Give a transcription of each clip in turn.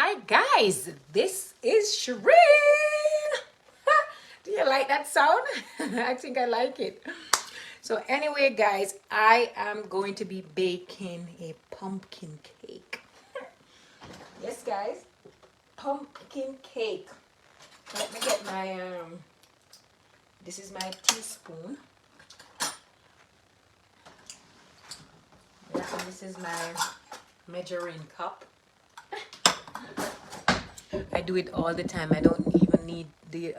Hi guys, this is Shireen. Do you like that sound? I think I like it. So anyway guys, I am going to be baking a pumpkin cake. Yes guys, pumpkin cake. Let me get my, this is my teaspoon. Yeah, and this is my measuring cup. I do it all the time. I don't even need the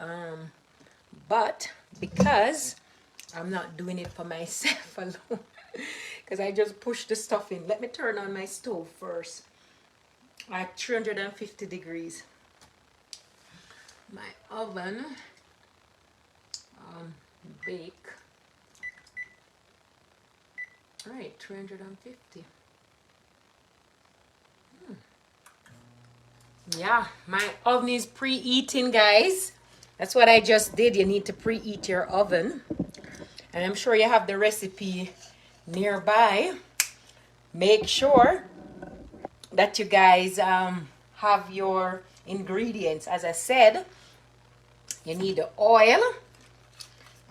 but because I'm not doing it for myself alone, because I just push the stuff in. Let me turn on my stove first at 350 degrees. My oven bake. All right, 350. Yeah, my oven is preheating, guys. That's what I just did. You need to preheat your oven. And I'm sure you have the recipe nearby. Make sure that you guys have your ingredients. As I said, you need the oil.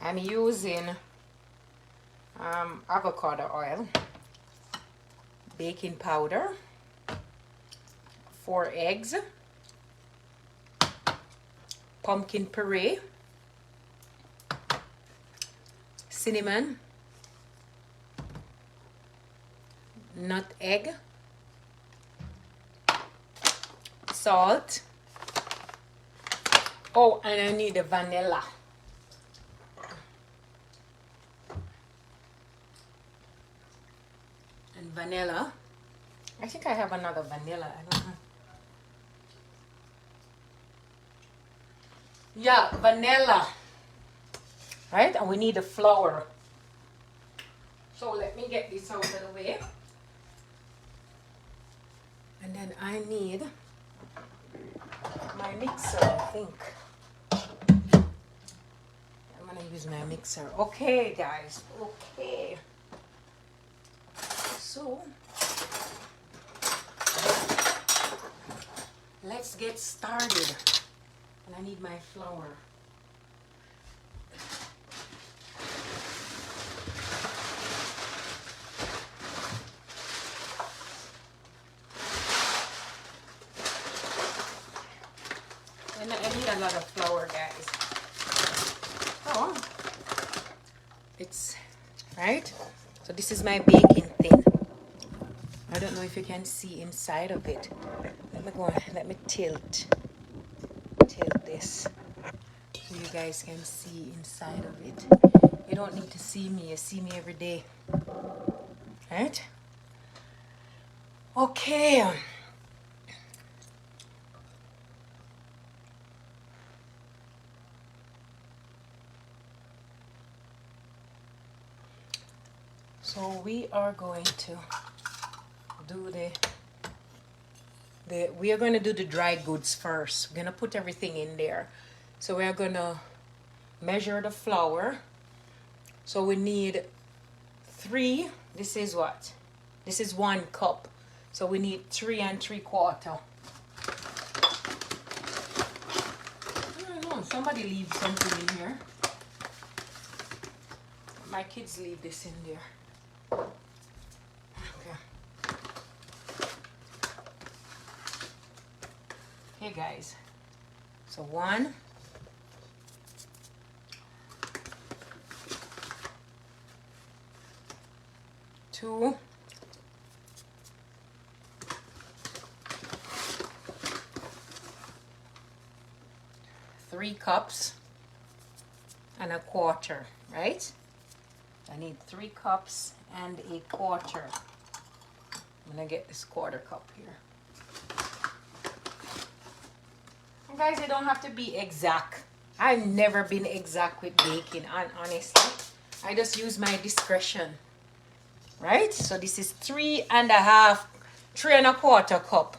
I'm using avocado oil, baking powder, 4 eggs, pumpkin puree, cinnamon, nut egg, salt. Oh, and I need the vanilla. And vanilla. I think I have another vanilla. I don't know. Yeah, vanilla. Right? And we need the flour. So let me get this out of the way. And then I need my mixer, I think. I'm gonna use my mixer. Okay, guys. Okay. So let's get started. And I need my flour. And I need a lot of flour, guys. Oh, it's right. So this is my baking thing. I don't know if you can see inside of it. Let me go. Let me tilt this so you guys can see inside of it. You don't need to see me. You see me every day, right? Okay. So we are going to do we are going to do the dry goods first. We're going to put everything in there. So we are going to measure the flour. So we need 3. This is what? This is 1 cup. So we need 3 3/4. I don't know. Somebody leave something in here. My kids leave this in there. Okay. Hey guys. So 1. 2. 3 cups and 1/4, right? I need 3 cups and 1/4. I'm gonna get this 1/4 cup here. And guys, you don't have to be exact. I've never been exact with baking, honestly. I just use my discretion. Right? So this is 3 1/4 cup.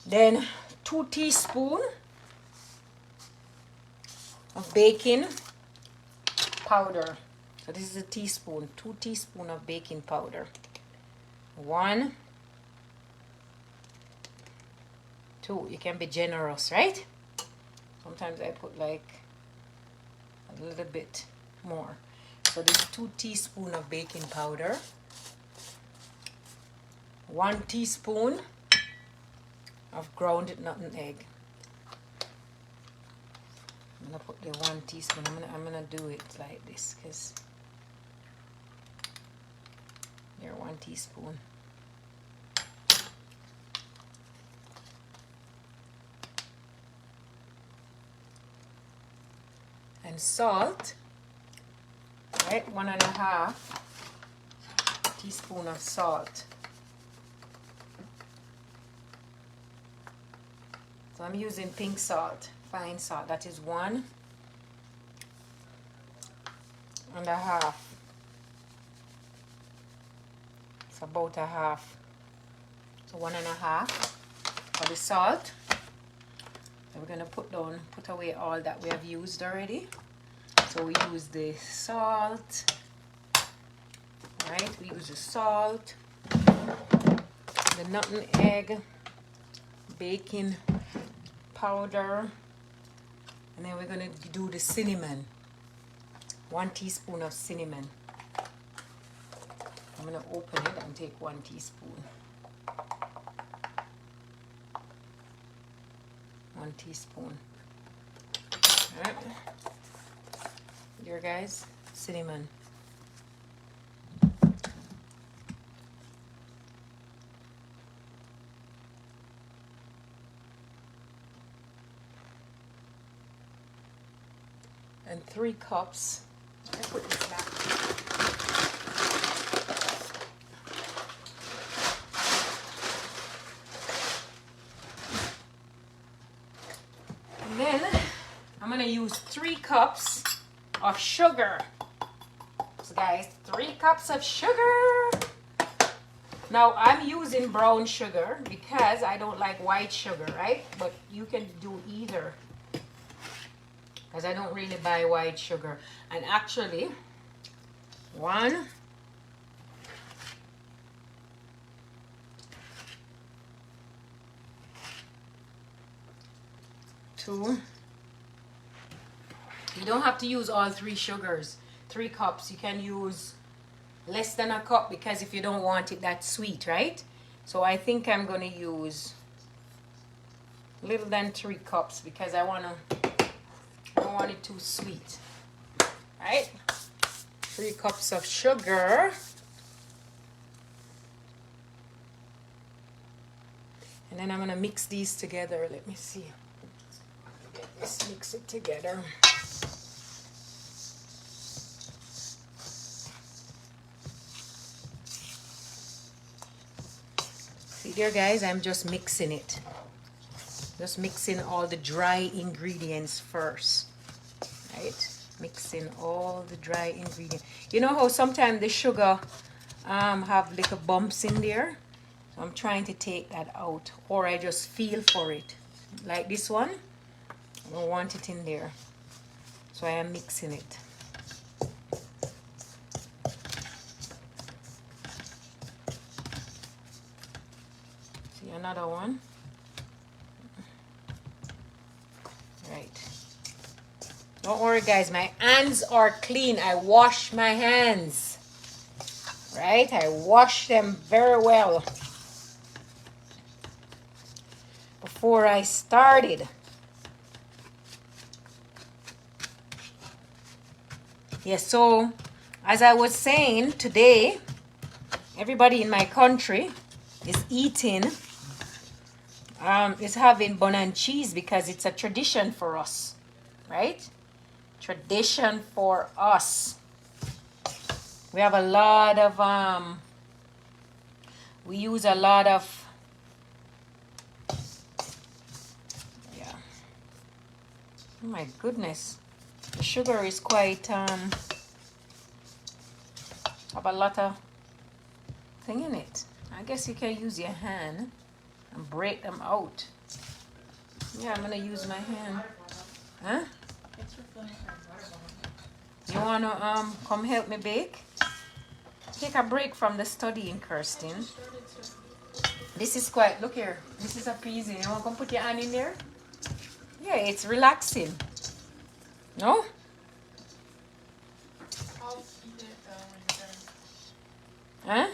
Then 2 teaspoons of baking powder. So this is a teaspoon. 2 teaspoons of baking powder. 1. too. You can be generous, right? Sometimes I put like a little bit more. So this is 2 teaspoons of baking powder, 1 teaspoon of ground nutmeg egg. I'm gonna put the 1 teaspoon. I'm gonna do it like this because you're 1 teaspoon. And salt, right? 1.5 teaspoon of salt. So I'm using pink salt, fine salt. That is 1.5. It's about a half. So 1.5 for the salt. So we're gonna put away all that we have used already. So we use the salt, right? We use the salt, the nutmeg, baking powder, and then we're gonna do the cinnamon. 1 teaspoon of cinnamon. I'm gonna open it and take 1 teaspoon. 1 teaspoon. All right. Here, guys, cinnamon. And 3 cups. I put this back. And then I'm gonna use 3 cups of sugar. So guys, 3 cups of sugar. Now I'm using brown sugar because I don't like white sugar, right? But you can do either, because I don't really buy white sugar. And actually, 1, 2. You don't have to use all 3 sugars, 3 cups. You can use less than a cup because if you don't want it that sweet, right? So I think I'm going to use little than 3 cups because I don't want it too sweet, right? 3 cups of sugar. And then I'm going to mix these together. Let me see. Let's mix it together. See there, guys, I'm just mixing it. Just mixing all the dry ingredients first, right? Mixing all the dry ingredients. You know how sometimes the sugar have little bumps in there? So I'm trying to take that out, or I just feel for it. Like this one, I don't want it in there. So I am mixing it. See another one. Right. Don't worry, guys, my hands are clean. I wash my hands. Right? I wash them very well before I started. Yes, so as I was saying, today everybody in my country is eating, is having bun and cheese because it's a tradition for us, right? Tradition for us. We have a lot of, we use a lot of, yeah. Oh my goodness. The sugar is quite, have a lot of thing in it. I guess you can use your hand and break them out. Yeah, I'm gonna use my hand. Huh? You wanna come help me bake? Take a break from the studying, Kirsten. This is quite, look here, this is appeasing. You want to come put your hand in there? Yeah, it's relaxing. No? I'll eat it when you're Huh? done.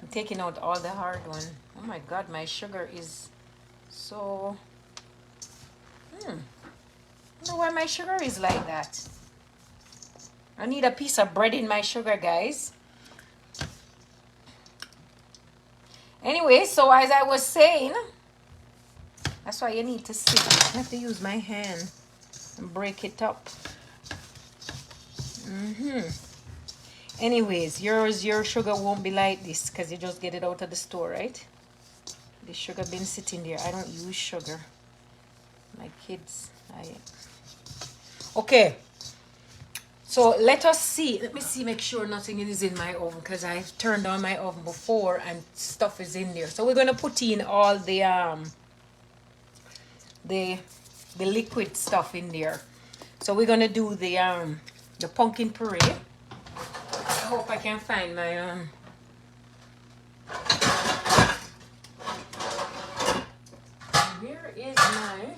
I'm taking out all the hard one. Oh my god, my sugar is so... I don't know why my sugar is like that. I need a piece of bread in my sugar, guys. Anyway, so as I was saying, that's why you need to sit. I have to use my hand and break it up. Anyways, your sugar won't be like this because you just get it out of the store, right? The sugar been sitting there. I don't use sugar. My kids, okay. So let us see. Let me see, make sure nothing is in my oven because I turned on my oven before and stuff is in there. So we're gonna put in all the liquid stuff in there. So we're gonna do the pumpkin puree. I hope I can find my where is my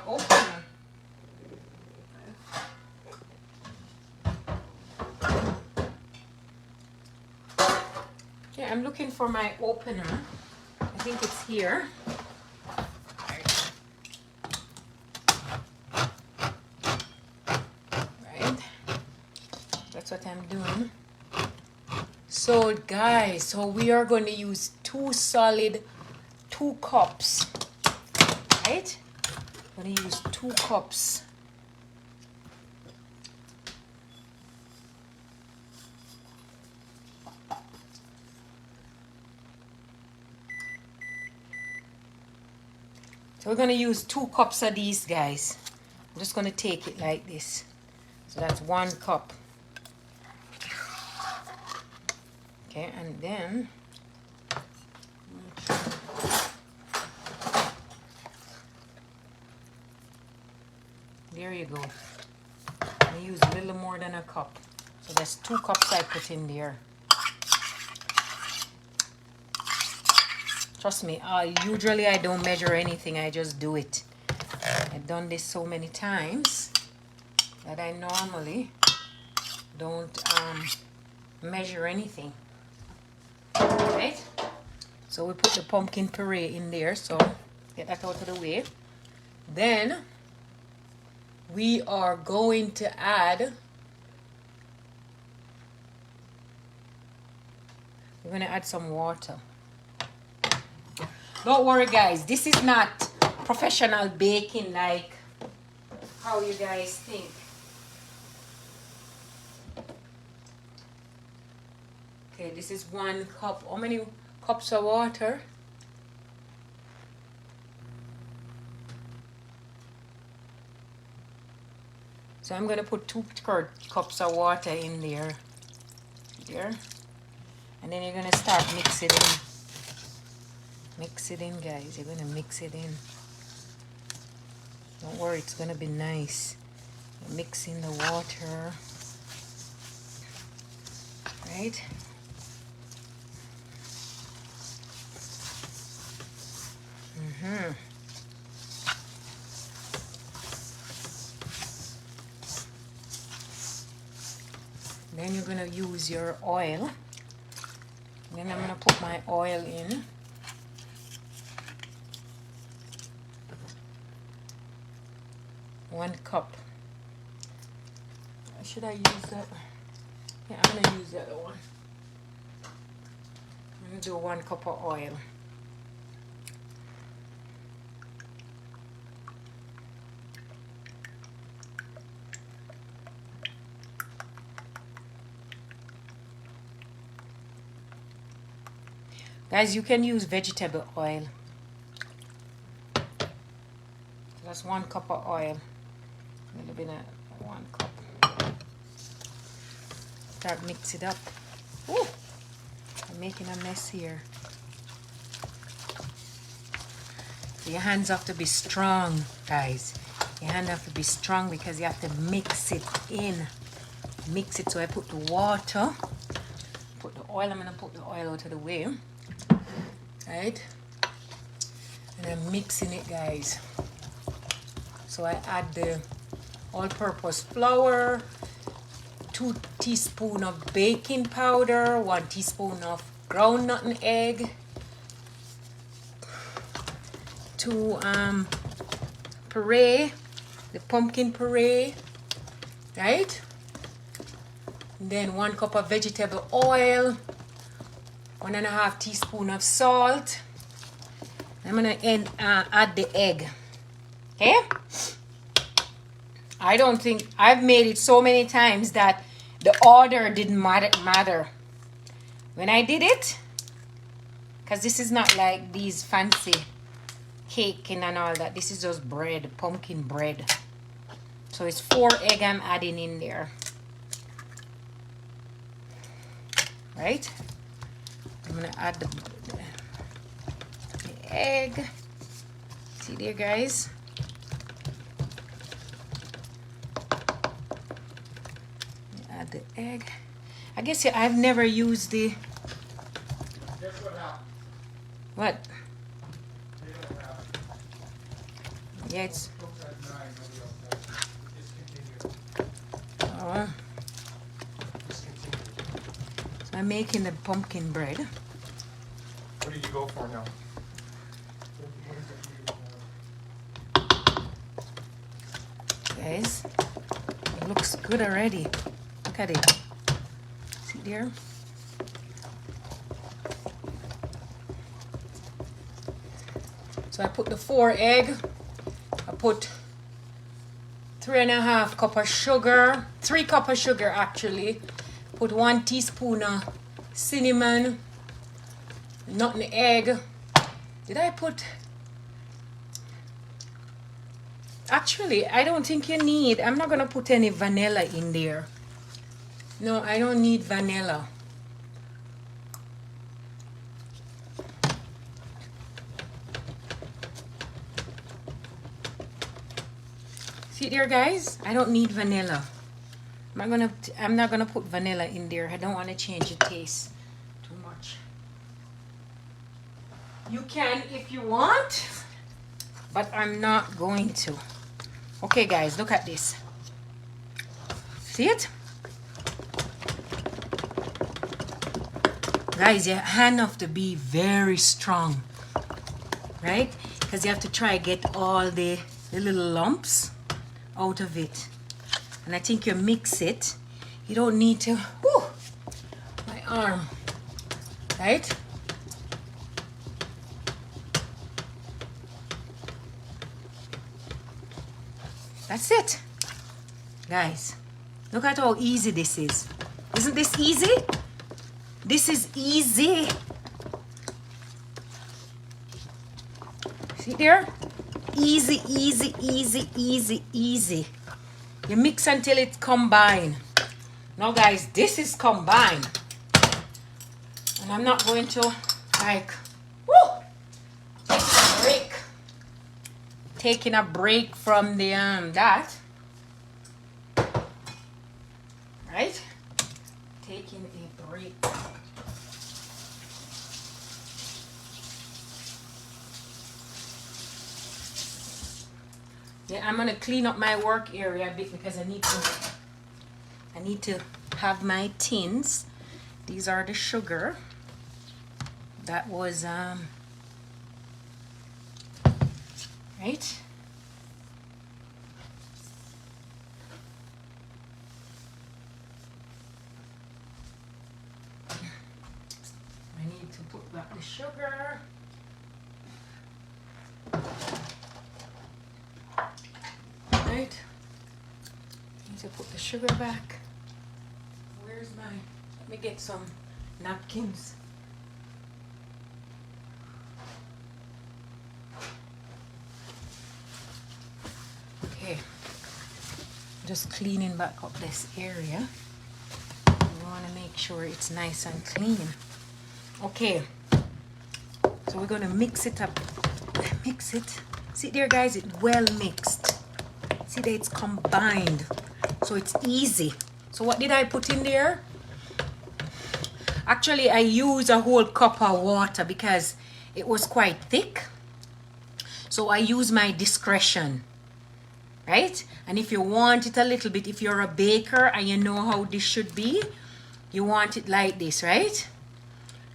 opener? Okay, I'm looking for my opener. I think it's here. Right. That's what I'm doing. So guys, so we are going to use 2 cups, right? I'm going to use 2 cups. So we're going to use 2 cups of these, guys. I'm just going to take it like this. So that's 1 cup. Okay, and then there you go. I use a little more than a cup. So that's 2 cups I put in there. Trust me, usually I don't measure anything, I just do it. I've done this so many times that I normally don't measure anything. Right? So we put the pumpkin puree in there, so get that out of the way. Then we are going to add, we're going to add some water. Don't worry guys, this is not professional baking like how you guys think. Okay, this is 1 cup. How many cups of water? So I'm going to put 2 cups of water in there. There. And then you're going to start mix it in. Mix it in, guys. You're going to mix it in. Don't worry, it's going to be nice. You're mixing the water. Right? Then you're going to use your oil. Then I'm going to put my oil in. One cup. Should I use that? Yeah, I'm going to use the other one. I'm going to do 1 cup of oil. Guys, you can use vegetable oil. So that's 1 cup of oil. A little bit of 1 cup. Start mix it up. Ooh, I'm making a mess here. So your hands have to be strong, guys. Your hand have to be strong because you have to mix it in. Mix it. So I put the water, put the oil. I'm gonna put the oil out of the way, right? And I'm mixing it, guys. So I add the all-purpose flour, 2 teaspoons of baking powder, 1 teaspoon of ground nutmeg, 2 puree, the pumpkin puree, right? And then 1 cup of vegetable oil, 1.5 teaspoons of salt. I'm gonna add the egg. Okay? I don't think I've made it so many times that the order didn't matter when I did it, because this is not like these fancy cake and all that. This is just bread, pumpkin bread. So it's 4 eggs I'm adding in there, right? I'm gonna add the egg. See there, guys? Add the egg. I guess I've never used the. Guess what happened? What? They don't have it. Yeah, it's. Folks at 9, nobody else has it. Discontinued. Oh, Discontinued. so I'm making the pumpkin bread. What did you go for now? What is it you, Guys, it looks good already. Look at it. See there? So I put the 4 egg. I put 3.5 cup of sugar. 3 cup of sugar actually. Put 1 teaspoon of cinnamon. Nutmeg. Did I put? Actually, I don't think you need. I'm not gonna put any vanilla in there. No, I don't need vanilla. See there, guys? I don't need vanilla. I'm not gonna put vanilla in there. I don't want to change the taste too much. You can if you want, but I'm not going to. Okay, guys, look at this. See it? Guys, your hand have to be very strong, right? Because you have to try get all the little lumps out of it. And I think you mix it. You don't need to, whew, my arm, right? That's it. Guys, look at how easy this is. Isn't this easy? This is easy. See there? Easy, easy, easy, easy, easy. You mix until it's combined. Now, guys, this is combined. And I'm not going to, like, woo, take a break. Taking a break from the, that. Right? Taking a break. Yeah, I'm gonna clean up my work area a bit because I need to have my tins. These are the sugar. That was right. I need to put back the sugar. Right. Need to put the sugar back. Where's my? Let me get some napkins. Okay. Just cleaning back up this area. We want to make sure it's nice and clean. Okay. So we're gonna mix it up. Mix it. See there, guys, it's well mixed. See that it's combined, so it's easy. So what did I put in there? Actually, I used a whole cup of water because it was quite thick. So I use my discretion, right? And if you want it a little bit, if you're a baker and you know how this should be, you want it like this, right?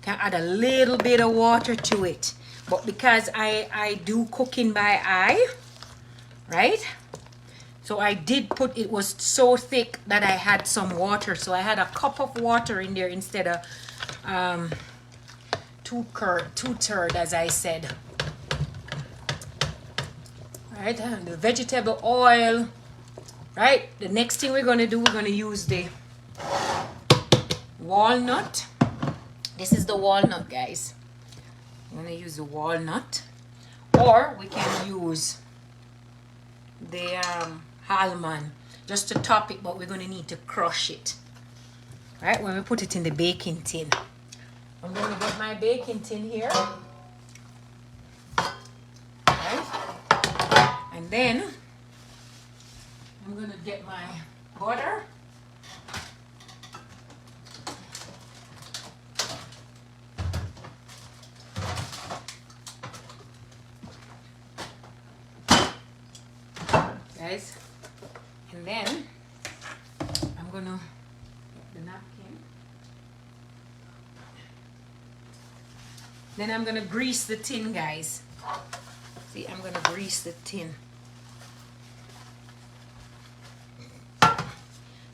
Can add a little bit of water to it. But because I do cooking by eye, right? So I did put, it was so thick that I had some water. So I had a cup of water in there instead of two-thirds, as I said. Right, and the vegetable oil. Right, the next thing we're going to do, we're going to use the walnut. This is the walnut, guys. I'm going to use the walnut. Or we can use the almond just to top it, but we're going to need to crush it. Right, when we put it in the baking tin. I'm going to get my baking tin here. Right. And then I'm going to get my butter. Guys, and then I'm going to get the napkin. Then I'm going to grease the tin, guys. See, I'm going to grease the tin.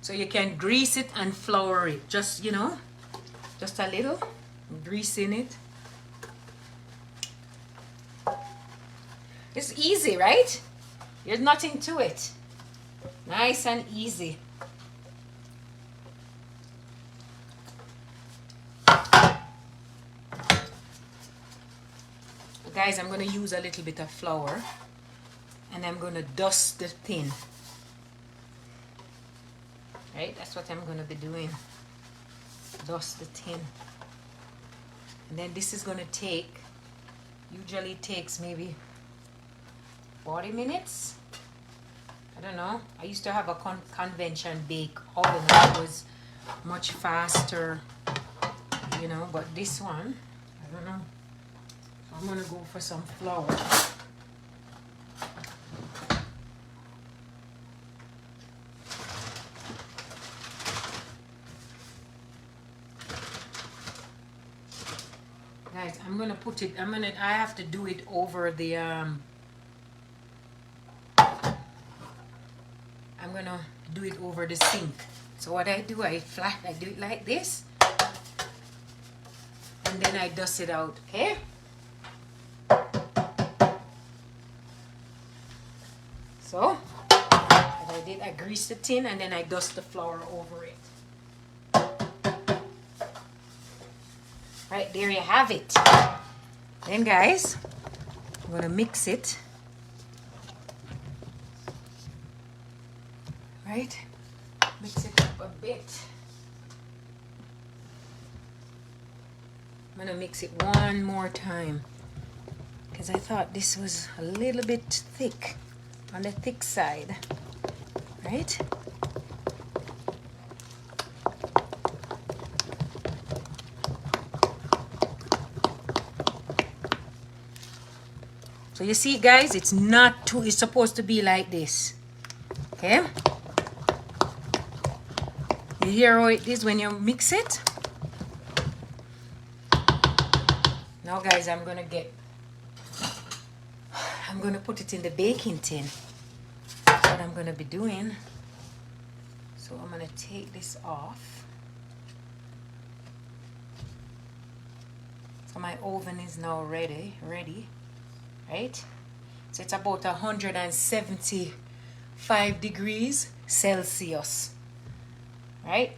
So you can grease it and flour it. Just, you know, just a little grease in it. It's easy, right? There's nothing to it. Nice and easy. Guys, I'm going to use a little bit of flour and I'm going to dust the tin. Right, that's what I'm going to be doing. Dust the tin. And then this is going to take, usually takes maybe 40 minutes. I don't know. I used to have a convention bake oven that was much faster, you know, but this one, I don't know. So I'm going to go for some flour. Guys, I'm gonna put it, I have to do it over the, I'm gonna do it over the sink. So what I do, I do it like this. And then I dust it out, okay? So, what I did, I greased the tin and then I dust the flour over it. Right, there you have it. Then guys, I'm gonna mix it. Right, mix it up a bit. I'm gonna mix it one more time because I thought this was a little bit thick, on the thick side, right? So you see, guys, it's not too, it's supposed to be like this. Okay? You hear how it is when you mix it? Now, guys, I'm going to put it in the baking tin. That's what I'm going to be doing. So I'm going to take this off. So my oven is now ready. Right? So it's about 175 degrees Celsius. Right?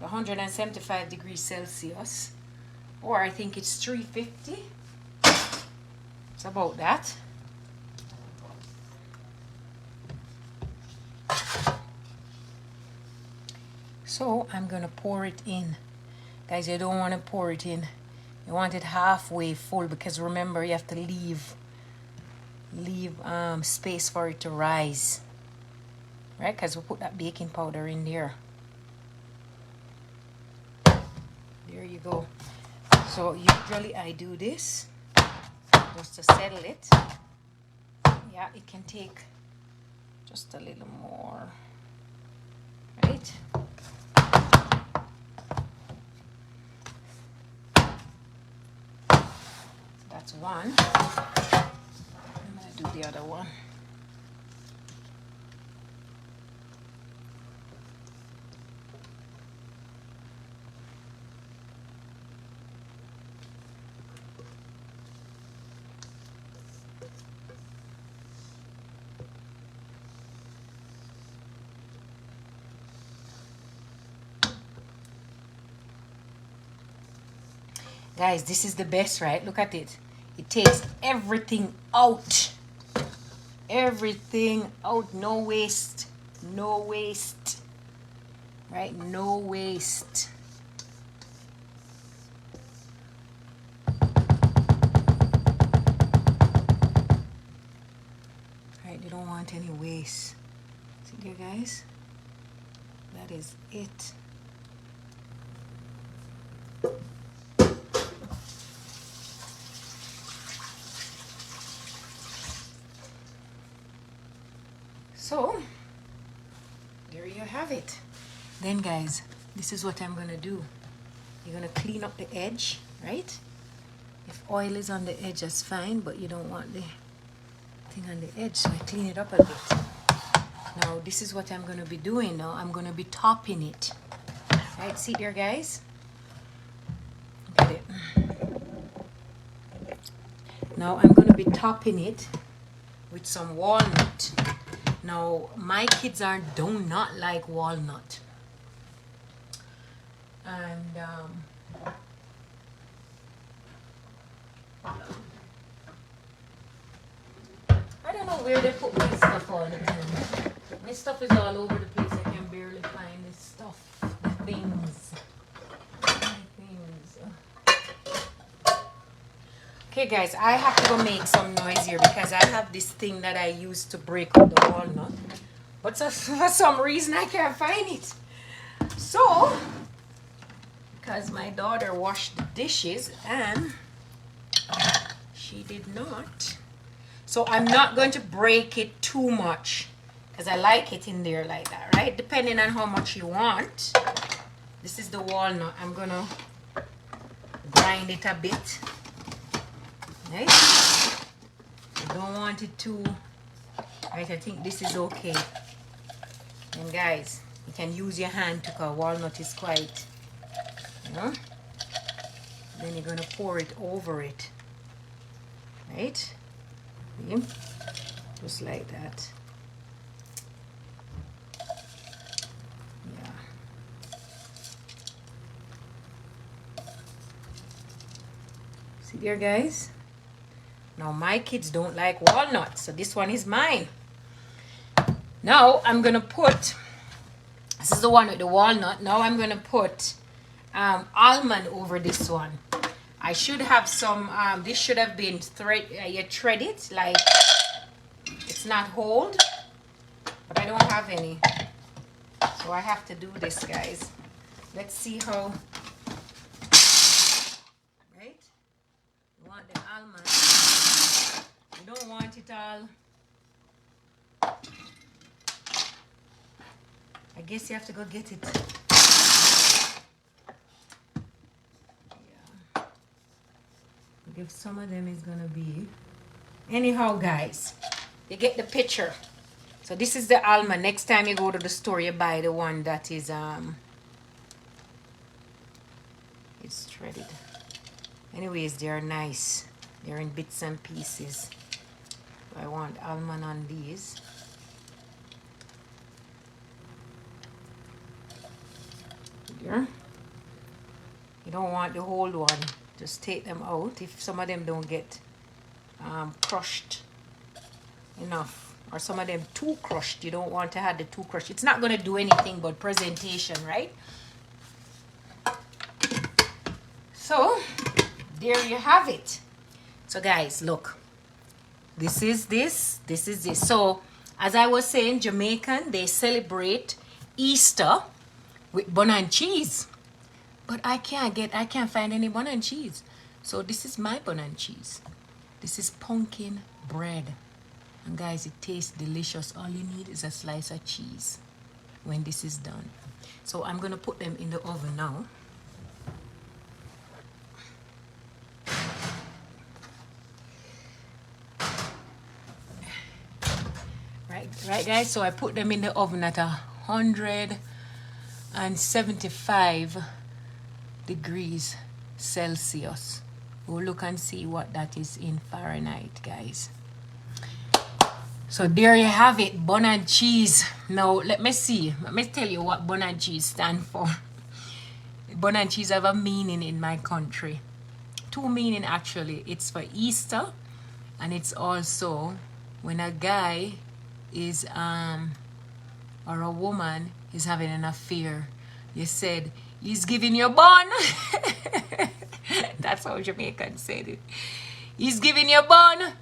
175 degrees Celsius. Or I think it's 350. It's about that. So I'm going to pour it in. Guys, you don't want to pour it in. You want it halfway full because remember you have to leave space for it to rise, right? Because we put that baking powder in there. There you go. So usually I do this just to settle it. Yeah, it can take just a little more, right? So that's one. I'm gonna do the other one. Guys, this is the best, right? Look at it. It takes everything out. Everything out. No waste. No waste. Right? No waste. Right? You don't want any waste. See there, guys? That is it. So, there you have it. Then guys, this is what I'm going to do. You're going to clean up the edge, right? If oil is on the edge, that's fine, but you don't want the thing on the edge, so I clean it up a bit. Now, this is what I'm going to be doing now. I'm going to be topping it. Right, see there, guys? Look at it. Now, I'm going to be topping it with some walnut. Now, my kids do not like walnut. And, I don't know where they put my stuff on. My stuff is all over the place. I can barely find this stuff. The things. Okay guys, I have to go make some noise here because I have this thing that I use to break up the walnut. But for some reason I can't find it. So, because my daughter washed the dishes and she did not. So I'm not going to break it too much because I like it in there like that, right? Depending on how much you want. This is the walnut. I'm going to grind it a bit. Right? I don't want it too, right? I think this is okay. And guys, you can use your hand to cut. Walnut is quite, you know. Then you're going to pour it over it. Right? See? Just like that. Yeah. See there, guys? Now, my kids don't like walnuts, so this one is mine. Now, I'm going to put, this is the one with the walnut. Now, I'm going to put almond over this one. I should have some, this should have been you thread it, like it's not hold, but I don't have any. So, I have to do this, guys. Let's see how, right? You want the almond. You don't want it all. I guess you have to go get it. Yeah. If some of them is gonna be. Anyhow, guys, you get the picture. So this is the almond. Next time you go to the store, you buy the one that is it's threaded. Anyways, they are nice. They're in bits and pieces. I want almond on these. Here. You don't want the whole one. Just take them out if some of them don't get crushed enough, or some of them too crushed. You don't want to have the too crushed. It's not going to do anything but presentation, right? So there you have it. So guys, look. This is this. So, as I was saying, Jamaican, they celebrate Easter with bun and cheese. But I can't find any bun and cheese. So this is my bun and cheese. This is pumpkin bread. And guys, it tastes delicious. All you need is a slice of cheese when this is done. So I'm gonna put them in the oven now. Right guys, so I put them in the oven at 175 degrees Celsius. We'll look and see what that is in Fahrenheit, guys. So there you have it, bun and cheese. Now let me see. Let me tell you what bun and cheese stand for. Bun and cheese have a meaning in my country. Two meaning actually. It's for Easter, and it's also when a guy is or a woman is having an affair. You said he's giving you bun. That's how Jamaicans said it. He's giving you bun,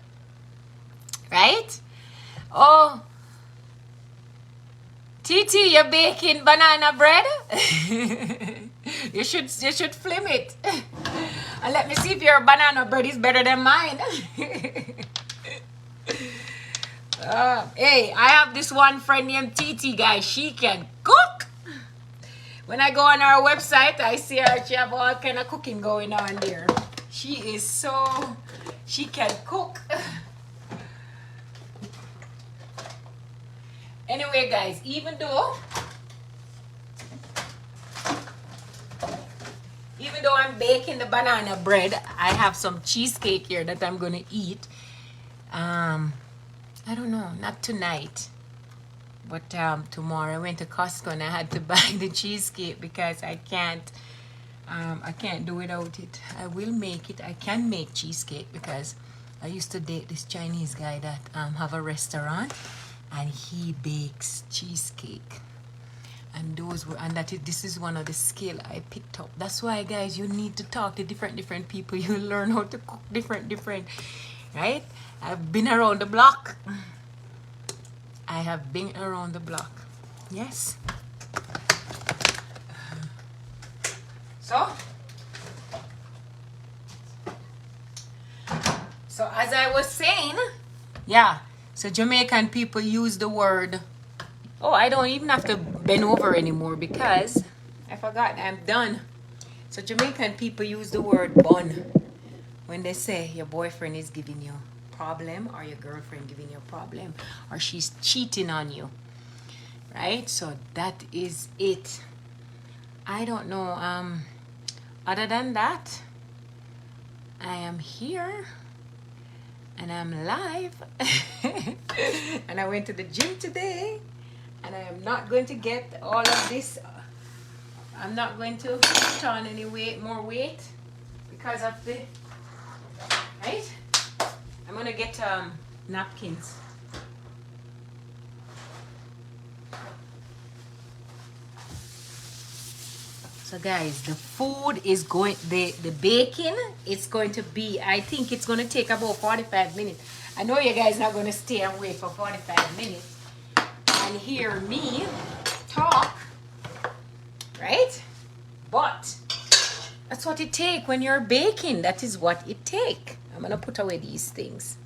right? Oh, Titi, you're baking banana bread. you should flip it and let me see if your banana bread is better than mine. Hey, I have this one friend named Titi, guys. She can cook. When I go on our website, I see her. She have all kind of cooking going on there. She can cook. Anyway, guys, even though I'm baking the banana bread, I have some cheesecake here that I'm gonna eat. I don't know, not tonight, but tomorrow. I went to Costco and I had to buy the cheesecake because I can't do without it. I will make it. I can make cheesecake because I used to date this Chinese guy that have a restaurant, and he bakes cheesecake. And this is one of the skill I picked up. That's why, guys, you need to talk to different people. You learn how to cook different, right? I've been around the block. I have been around the block. Yes. So as I was saying, yeah. So Jamaican people use the word. Oh, I don't even have to bend over anymore because I forgot I'm done. So Jamaican people use the word bun when they say your boyfriend is giving you problem or your girlfriend giving you a problem or she's cheating on you, right? So that is it. I don't know. Other than that, I am here and I'm live. And I went to the gym today, and I am not going to get all of this. I'm not going to put on any more weight because of the, right? I'm gonna get napkins. So guys, the food is going, the baking, it's going to be, I think it's going to take about 45 minutes. I know you guys are not going to stay and wait for 45 minutes and hear me talk, right? But that's what it takes when you're baking. That is what it takes. I'm going to put away these things.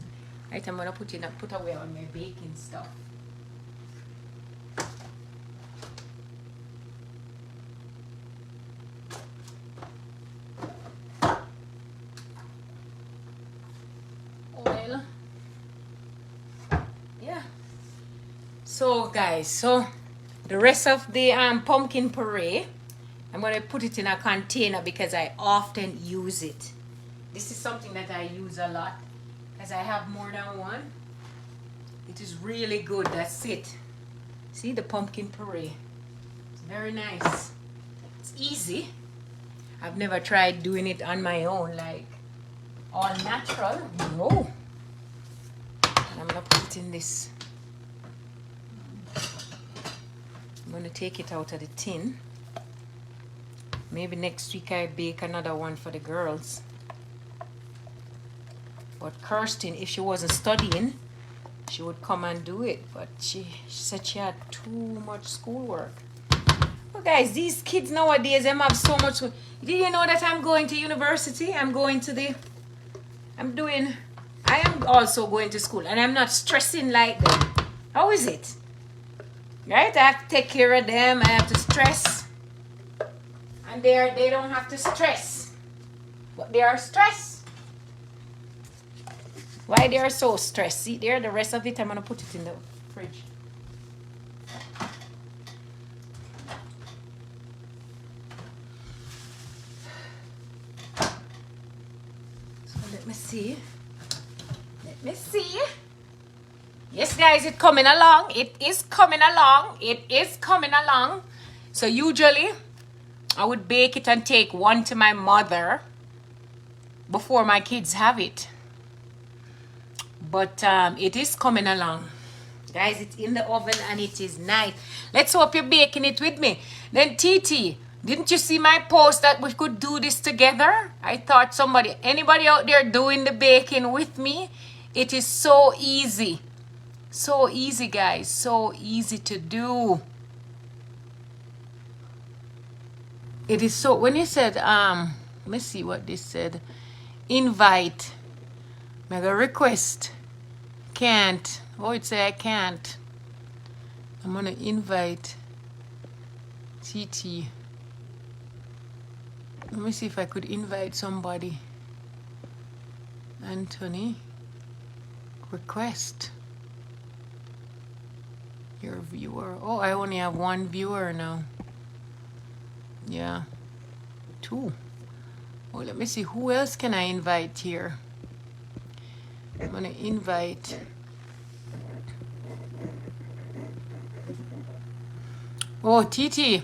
Right, I'm going to put away all my baking stuff. Oil. Yeah. So guys, so the rest of the pumpkin puree, I'm going to put it in a container because I often use it. This is something that I use a lot because I have more than one. It is really good. That's it. See the pumpkin puree. It's very nice. It's easy. I've never tried doing it on my own, like all natural. No. And I'm going to put it in this. I'm going to take it out of the tin. Maybe next week I bake another one for the girls. But Kirsten, if she wasn't studying, she would come and do it. But she said she had too much schoolwork. Oh, guys, these kids nowadays, them have so much. Did you know that I'm going to university? I am also going to school, and I'm not stressing like them. How is it? Right? I have to take care of them. I have to stress. And they don't have to stress. But they are stressed. Why they are so stressed? See there, the rest of it, I'm going to put it in the fridge. So let me see. Let me see. Yes, guys, it's coming along. It is coming along. It is coming along. So usually, I would bake it and take one to my mother before my kids have it. But it is coming along. Guys, it's in the oven and it is nice. Let's hope you're baking it with me. Then TT, didn't you see my post that we could do this together? I thought anybody out there doing the baking with me? It is so easy. So easy, guys. So easy to do. It is so, when you said, let me see what this said. Invite. Mega request. Can't. Oh, it say I can't. I'm going to invite TT. Let me see if I could invite somebody. Anthony. Request. Your viewer. Oh, I only have one viewer now. Yeah. 2. Oh, let me see. Who else can I invite here? I'm going to invite. Oh, TT.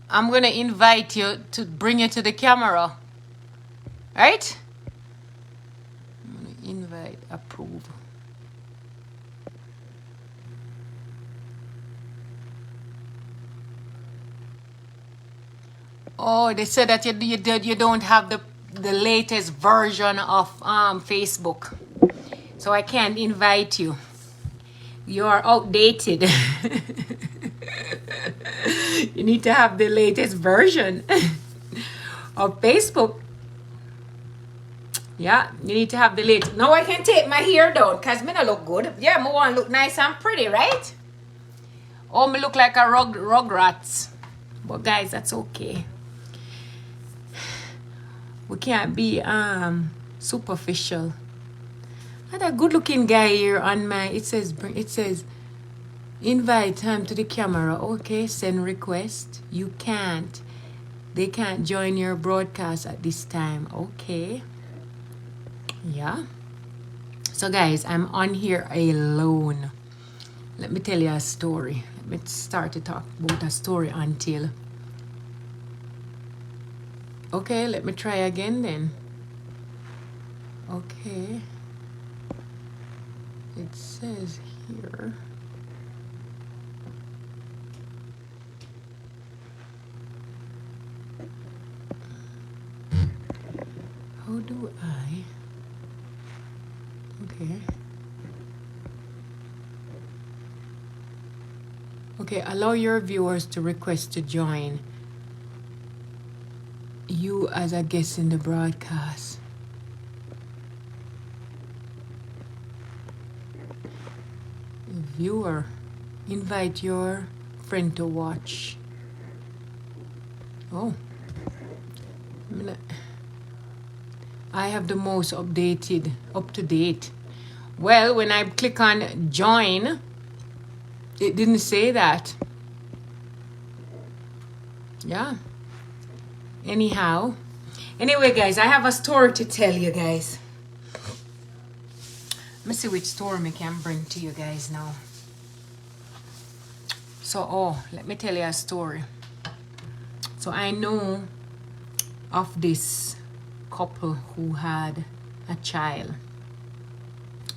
I'm going to invite you to bring you to the camera. Right? I'm going to invite, approve. Oh, they said that you don't have the latest version of Facebook. So I can't invite you. You are outdated. You need to have the latest version of Facebook. Yeah, you need to have the latest. Now I can take my hair down because me not look good. Yeah, me want to look nice and pretty, right? Oh, me look like a rugrats. But guys, that's okay. We can't be superficial. I had a good looking guy here on my, it says invite him to the camera. Okay, send request. You can't. They can't join your broadcast at this time. Okay. Yeah. So guys, I'm on here alone. Let me tell you a story. Let me start to talk about a story until. Okay, let me try again then. Okay. It says here. How do I? Okay. Okay, allow your viewers to request to join you as a guest in the broadcast. Viewer, invite your friend to watch. Oh, I have the most up to date. Well, when I click on join, it didn't say that. Yeah. Anyhow. Anyway, guys, I have a story to tell you guys. Let me see which story I can bring to you guys now. So, let me tell you a story. So, I know of this couple who had a child.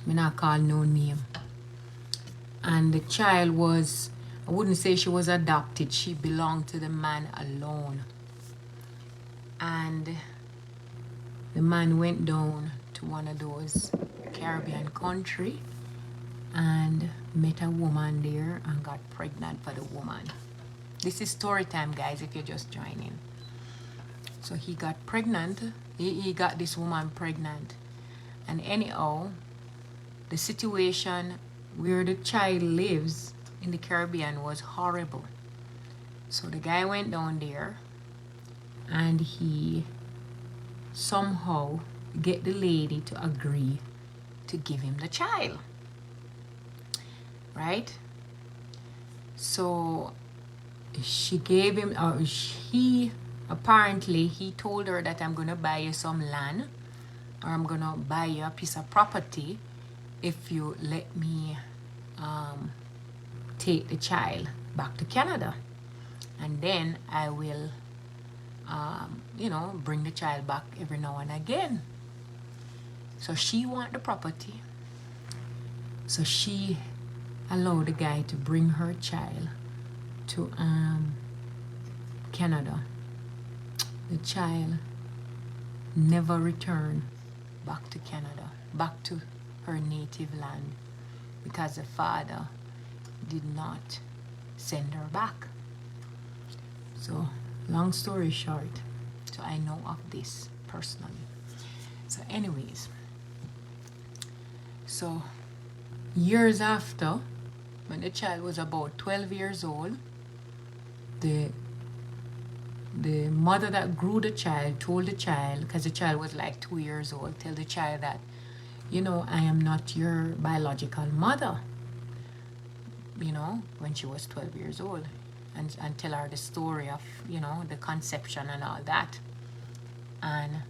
I'm not call no name. And the child was, I wouldn't say she was adopted. She belonged to the man alone. And the man went down to one of those Caribbean country and met a woman there and got pregnant for the woman. This is story time, guys, if you're just joining. So he got pregnant. He got this woman pregnant. And anyhow, the situation where the child lives in the Caribbean was horrible. So the guy went down there and he somehow get the lady to agree to give him the child. Right? So she gave him, or he told her that I'm gonna buy you some land, or I'm gonna buy you a piece of property if you let me take the child back to Canada, and then I will bring the child back every now and again. So she want the property, so she allowed the guy to bring her child to Canada. The child never returned back to Canada, back to her native land, because the father did not send her back. So long story short, so I know of this personally. So anyways, so years after, when the child was about 12 years old, the mother that grew the child told the child, because the child was like 2 years old, tell the child that, I am not your biological mother, when she was 12 years old, and tell her the story of, the conception and all that. And,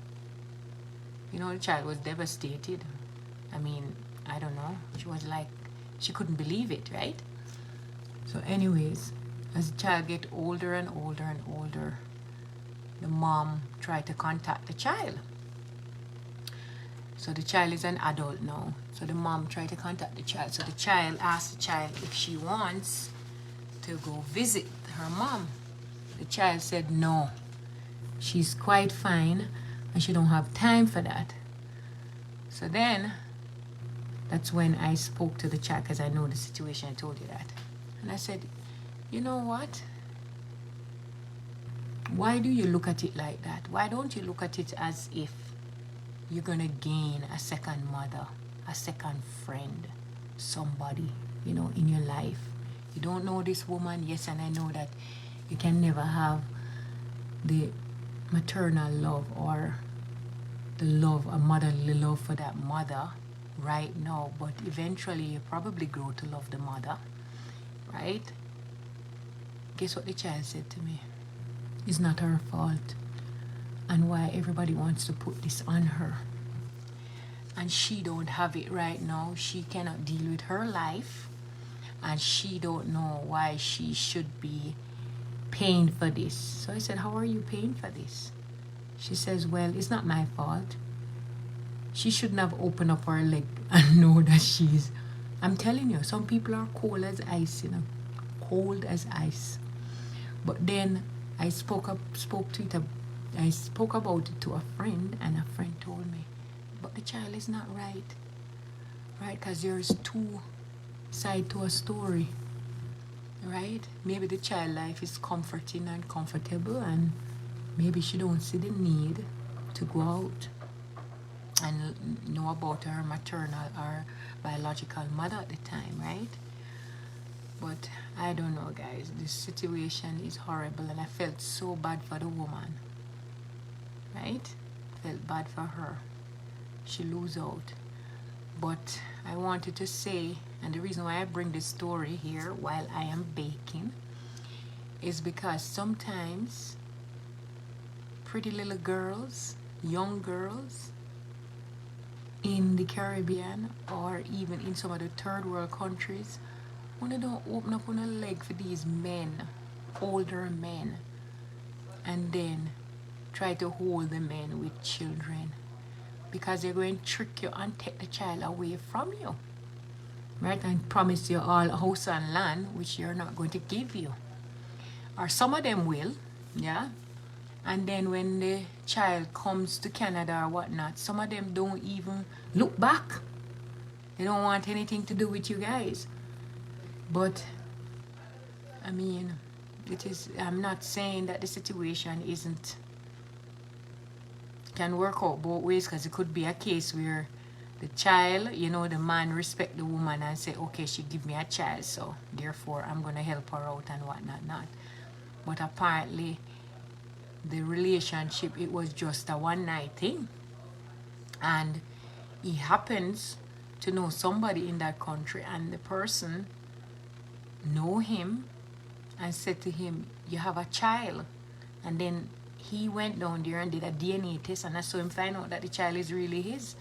the child was devastated. I mean, I don't know. She was like, she couldn't believe it, right? So anyways, as the child get older and older and older, the mom tried to contact the child. So the child is an adult now. So the mom tried to contact the child. So the child asked the child if she wants to go visit her mom. The child said no. She's quite fine and she don't have time for that. So then, that's when I spoke to the child, because I know the situation, I told you that. And I said, you know what? Why do you look at it like that? Why don't you look at it as if you're going to gain a second mother, a second friend, somebody, in your life? You don't know this woman, yes, and I know that you can never have the maternal love or the love, a motherly love for that mother right now, but eventually you probably grow to love the mother, right? Guess what the child said to me? It's not her fault, and why everybody wants to put this on her. And she don't have it right now. She cannot deal with her life, and she don't know why she should be paying for this. So I said, how are you paying for this? She says, well, it's not my fault. She shouldn't have opened up her leg and know that she's... I'm telling you, some people are cold as ice, cold as ice. But then I spoke about it to a friend, and a friend told me, but the child is not right, because there's two sides to a story, right? Maybe the child life is comforting and comfortable, and maybe she don't see the need to go out and know about her maternal or biological mother at the time, right? But I don't know, guys. This situation is horrible, and I felt so bad for the woman, right? Felt bad for her. She lose out. But I wanted to say, and the reason why I bring this story here while I am baking is because sometimes pretty little girls, young girls in the Caribbean or even in some of the third world countries, when they don't open up on a leg for these men, older men, and then try to hold the men with children, because they're going to trick you and take the child away from you, right? And promise you all house and land, which you're not going to give you. Or some of them will, yeah? And then when the child comes to Canada or whatnot, some of them don't even look back. They don't want anything to do with you guys. But, I mean, it is, I'm not saying that the situation can work out both ways, because it could be a case where the child, the man respect the woman and say, okay, she give me a child, so therefore I'm going to help her out and whatnot. Not. But apparently the relationship, it was just a one night thing. And he happens to know somebody in that country, and the person know him and said to him, you have a child. And then he went down there and did a DNA test, and I saw him find out that the child is really his.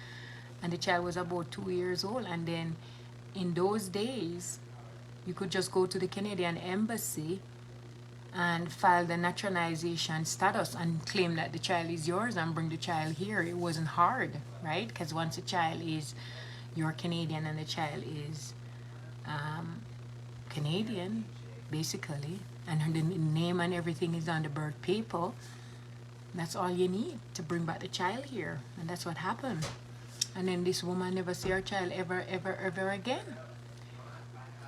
And the child was about 2 years old. And then in those days, you could just go to the Canadian embassy and file the naturalization status and claim that the child is yours and bring the child here. It wasn't hard, right? Because once a child is, you're Canadian and the child is Canadian, basically, and the name and everything is on the birth paper, that's all you need to bring back the child here. And that's what happened. And then this woman never see her child ever again.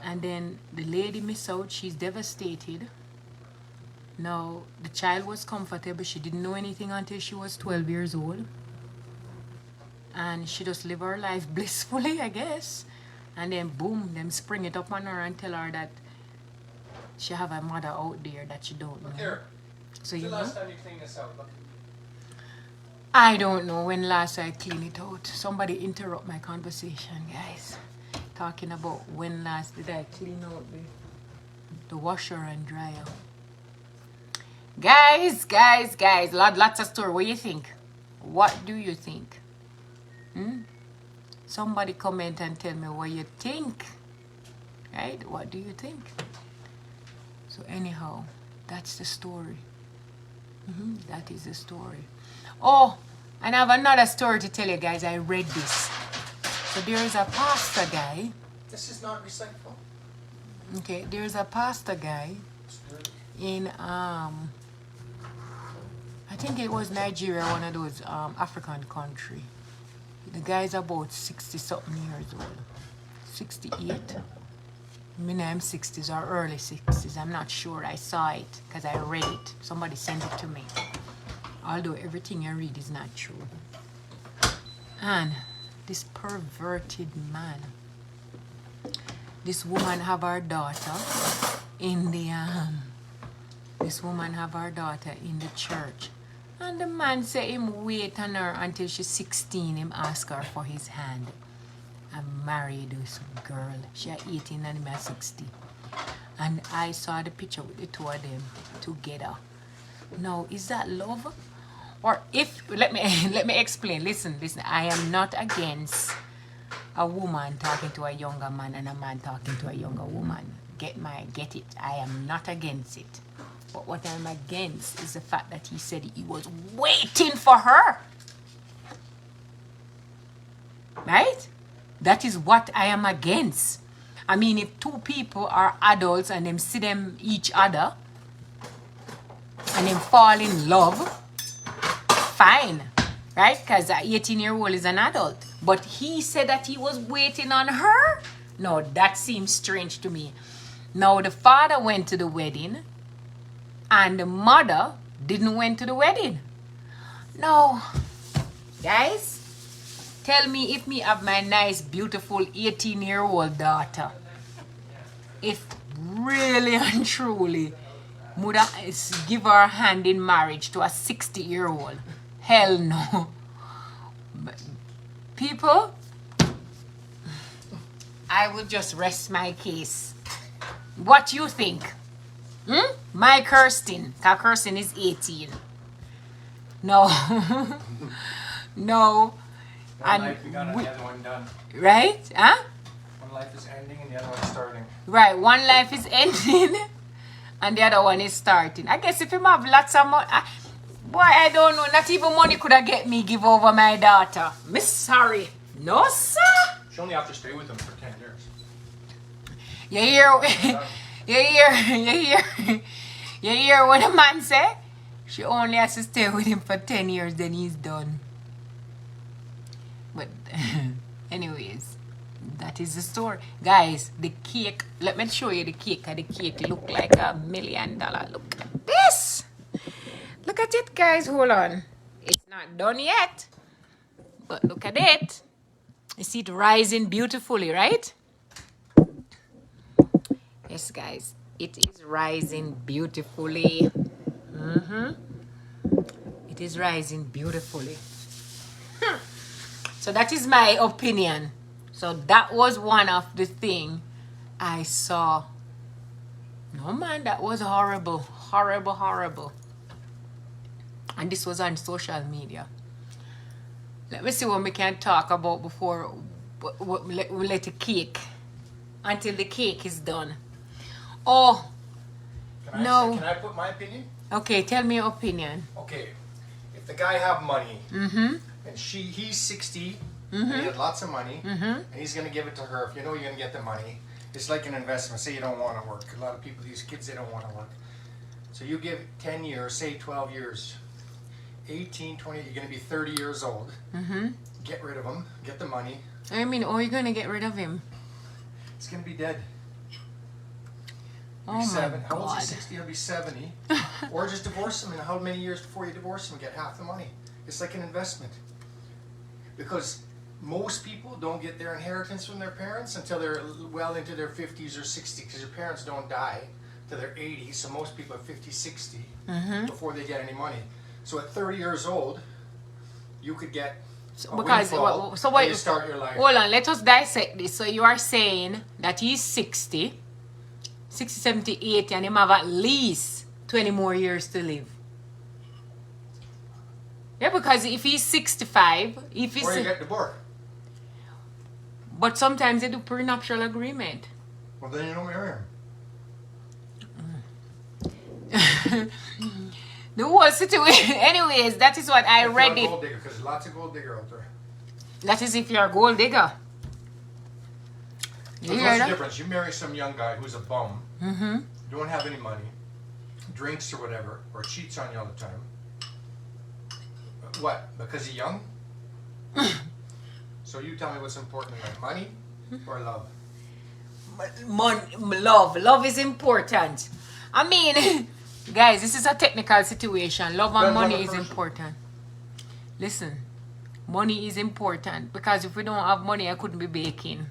And then the lady miss out. She's devastated. Now, the child was comfortable. She didn't know anything until she was 12 years old. And she just live her life blissfully, I guess. And then boom, them spring it up on her and tell her that she have a mother out there that she don't know. Look here. So When's the last time you cleaned this out? Look. I don't know when last I cleaned it out. Somebody interrupt my conversation, guys. Talking about when last did I clean out the washer and dryer. Guys, lots of story. What do you think? What do you think? Somebody comment and tell me what you think. Right? What do you think? So anyhow, that's the story. That is the story. Oh, and I have another story to tell you guys. I read this. So there is a pastor guy. This is not recyclable. Okay, there's a pastor guy in I think it was Nigeria, one of those African country. The guy's about 60 something years old. 68. I mean, I'm 60s or early 60s. I'm not sure. I saw it because I read it. Somebody sent it to me. Although everything I read is not true. And this perverted man. This woman have her daughter in the church. And the man say him wait on her until she's 16. Him ask her for his hand. And marry this girl. She 18 and him at 60. And I saw the picture with the two of them together. Now, is that love? Or if, let me explain. Listen. I am not against a woman talking to a younger man and a man talking to a younger woman. Get it. I am not against it. But what I'm against is the fact that he said he was waiting for her. Right? That is what I am against. I mean, if two people are adults and them see them each other and them fall in love, fine. Right? Because an 18-year-old is an adult. But he said that he was waiting on her? No, that seems strange to me. Now, the father went to the wedding and the mother didn't went to the wedding. No. Guys, tell me if me have my nice, beautiful 18-year-old daughter, if really and truly would give her hand in marriage to a 60-year-old. Hell no. People, I will just rest my case. What you think? My Kirsten. Because Kirsten is 18. No. No. One life begun and the other one done. Right? Huh? One life is ending and the other one's starting. Right. One life is ending and the other one is starting. I guess if you have lots of money... Boy, I don't know. Not even money could have get me give over my daughter. Miss sorry. No, sir. She only have to stay with him for 10 years. You hear what the man say? She only has to stay with him for 10 years, then he's done. But anyways, That is the story. Guys, the cake, let me show you the cake. The cake look like $1 million. Look at this. Look at it, guys. Hold on. It's not done yet. But look at it. You see it rising beautifully, right? Yes, guys. It is rising beautifully. It is rising beautifully. So that is my opinion. So that was one of the thing I saw. No, man, that was horrible. Horrible, horrible. And this was on social media. Let me see what we can talk about before we let the cake, until the cake is done. Oh, no. Can I put my opinion? Okay, tell me your opinion. Okay, if the guy have money, Mm-hmm. and he's 60, and he had lots of money, and he's gonna give it to her. If you know you're gonna get the money, it's like an investment. Say you don't want to work. A lot of people, these kids, they don't want to work. So you give 10 years, say 12 years, 18, 20, you're gonna be 30 years old. Mm-hmm. Get rid of him, get the money. I mean, are you gonna get rid of him? He's gonna be dead. Oh Be my 7. How old God. is he? 60, he'll be 70. Or just divorce him, and how many years before you divorce him, get half the money. It's like an investment. Because most people don't get their inheritance from their parents until they're well into their 50s or 60s, because your parents don't die till they're 80, so most people are 50, 60 before they get any money. So at 30 years old, you could get a windfall, so what? and you start your life. Hold on, let us dissect this. So you are saying that he's 60, 70, 80, and him have at least 20 more years to live. Yeah, because if he's 65, if he's... Or you get divorced. But sometimes they do prenuptial agreement. Well, then you don't marry him. The whole situation... Anyways, that is what I read it. Gold digger, because there's lots of gold digger out there. That is if you're a gold digger. But what's the difference? You marry some young guy who's a bum, Mm-hmm. don't have any money, drinks or whatever, or cheats on you all the time. What? Because he's young? So you tell me what's important in life, money or love? Love is important. I mean, guys, this is a technical situation. Love and Depends on money the is person. important. Listen, money is important because if we don't have money, I couldn't be baking.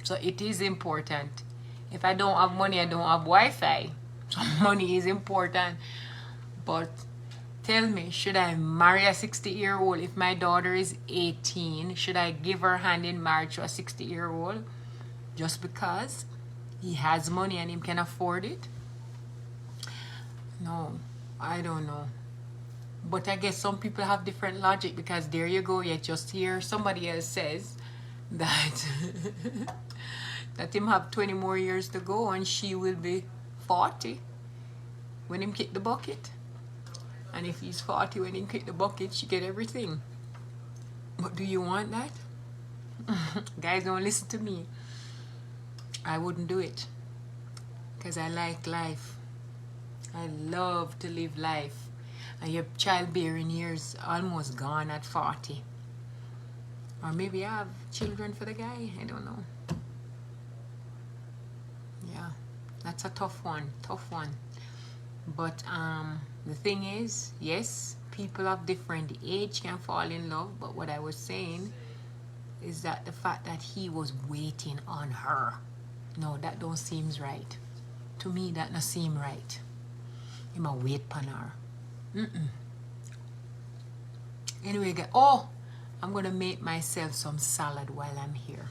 So it is important. If I don't have money, I don't have Wi-Fi. So money is important. But tell me, should I marry a 60-year-old if my daughter is 18? Should I give her hand in marriage to a 60-year-old just because he has money and he can afford it? No, I don't know. But I guess some people have different logic because there you go, you just hear somebody else says that that him have 20 more years to go and she will be 40 when him kick the bucket. And if he's 40 when he kick the bucket, she get everything. But do you want that? Guys, don't listen to me. I wouldn't do it because I like life. I love to live life. And your childbearing years almost gone at 40. Or maybe I have children for the guy. I don't know. Yeah, that's a tough one. Tough one. But the thing is, yes, people of different age can fall in love. But what I was saying is that the fact that he was waiting on her. No, that don't seem right. To me, that not seem right. Him a wait on her. Anyway, guys, I'm gonna make myself some salad while I'm here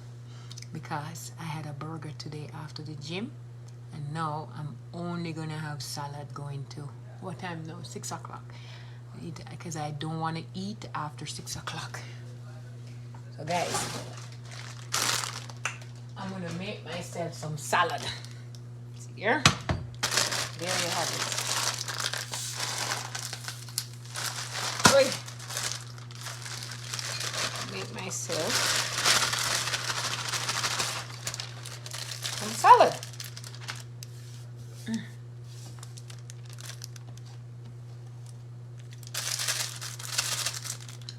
because I had a burger today after the gym, and now I'm only gonna have salad going to what time now? 6 o'clock. Because I don't want to eat after 6 o'clock. So guys, I'm gonna make myself some salad. See here? There you have it. Wait. Make myself some salad.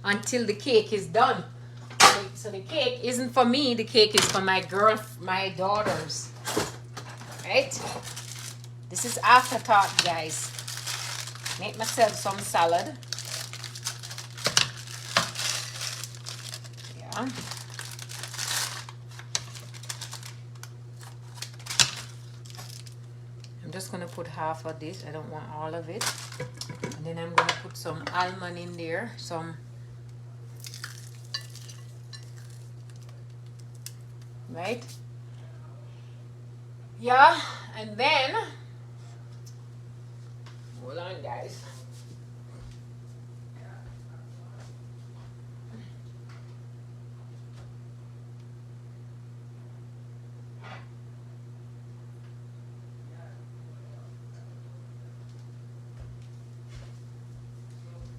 Until the cake is done. So the cake isn't for me, the cake is for my daughters. Right? This is afterthought, guys. Make myself some salad. Yeah. I'm just gonna put half of this. I don't want all of it. And then I'm gonna put some almond in there. Right? Yeah, and then hold on, guys.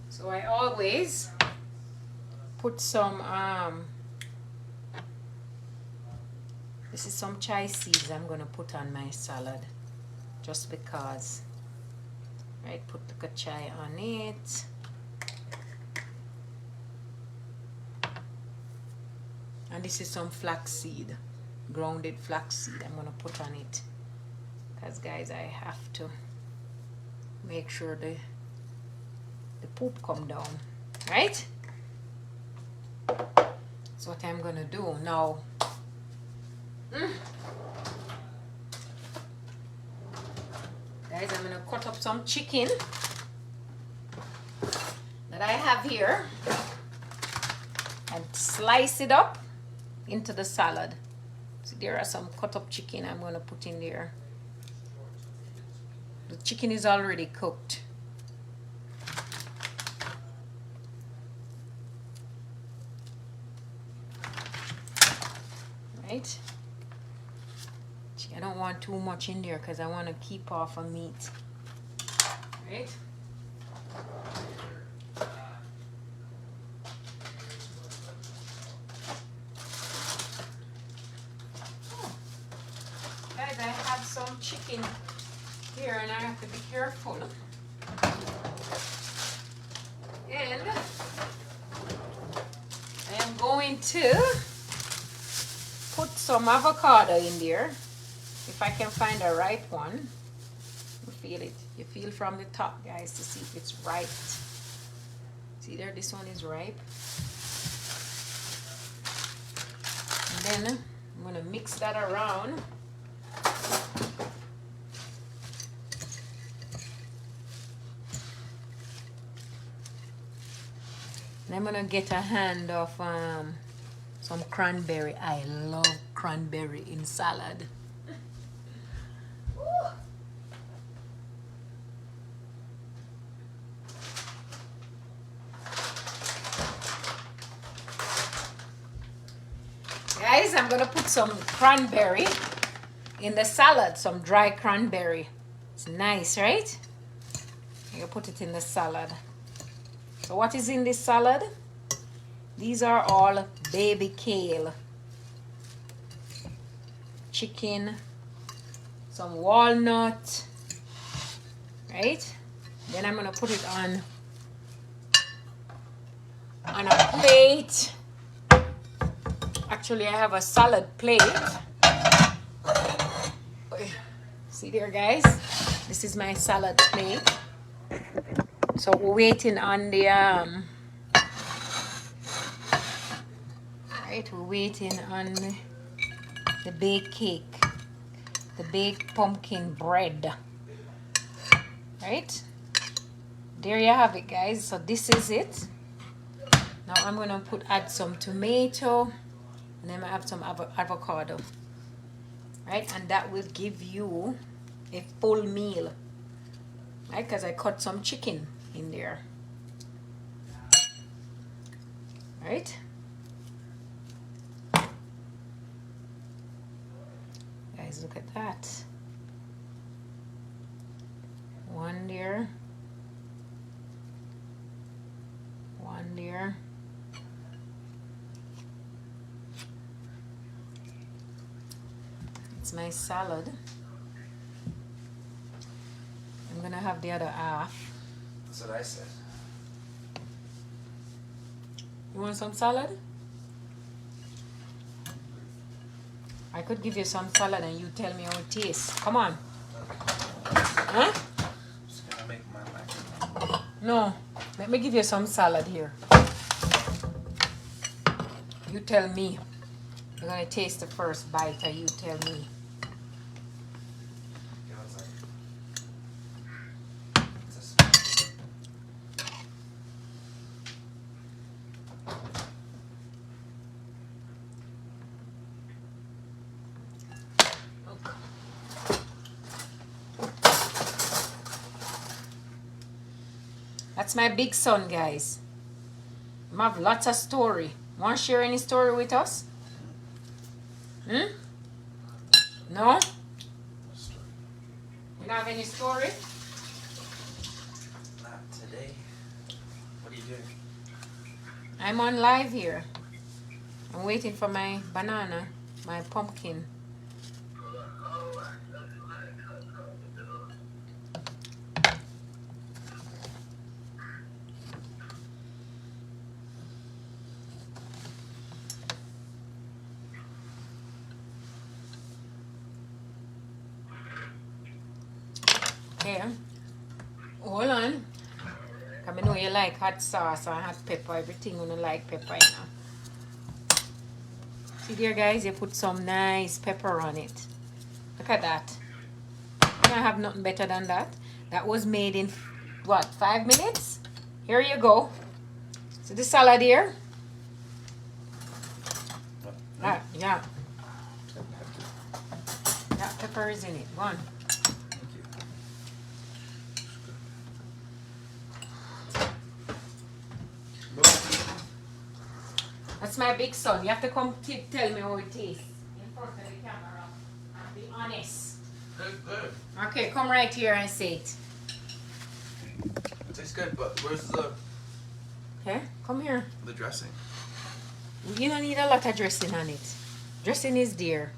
So I always put some this is some chai seeds I'm gonna put on my salad just because. Right, put the chai on it. And this is some flaxseed, grounded flaxseed I'm gonna put on it. Because guys, I have to make sure the poop come down, right? That's what I'm gonna do now. Guys, I'm gonna cut up some chicken that I have here and slice it up into the salad. So there are some cut up chicken I'm gonna put in there. The chicken is already cooked. Right? I don't want too much in there because I want to keep off of meat. Right? Guys, I have some chicken here and I have to be careful. And I am going to put some avocado in there. If I can find a ripe one. You feel it. You feel from the top, guys, to see if it's ripe. See there, this one is ripe. And then I'm gonna mix that around. And I'm gonna get a hand of some cranberry. I love cranberry in salad. Guys, I'm gonna put some cranberry in the salad, some dry cranberry. It's nice, right? I'm gonna put it in the salad. So what is in this salad? These are all baby kale, chicken, some walnut, right? Then I'm gonna put it on a plate. Actually, I have a salad plate. See there, guys? This is my salad plate. So we're waiting on the right, we're waiting on the baked cake, the baked pumpkin bread. Right? There you have it, guys. So this is it. Now I'm gonna add some tomato. And then I have some avocado, right? And that will give you a full meal, right? Because I cut some chicken in there, right? Guys, look at that. One there. One there. It's my salad. I'm gonna have the other half. That's what I said. You want some salad? I could give you some salad and you tell me how it tastes. Come on. Huh? Just gonna make my macaroni. No. Let me give you some salad here. You tell me. I'm gonna taste the first bite and you tell me. Yeah, it's like it's a Look. That's my big son, guys. I have lots of story. Want to share any story with us? Hmm? No? You don't have any story? not today. What are you doing? I'm on live here. I'm waiting for my banana, my pumpkin. Okay, hold on. Cause I know you like hot sauce or hot pepper, everything you don't like pepper, you know. See there, guys, you put some nice pepper on it. Look at that. You don't have nothing better than that. That was made in, what, 5 minutes? Here you go. So the salad here. Ah, yeah. That pepper is in it. Go on. Thank you. That's my big son. You have to come tell me how it tastes in front of the camera. And be honest. Good. Okay, come right here and say it. It tastes good, but where's the Okay, come here. dressing? You don't need a lot of dressing on it. Dressing is there.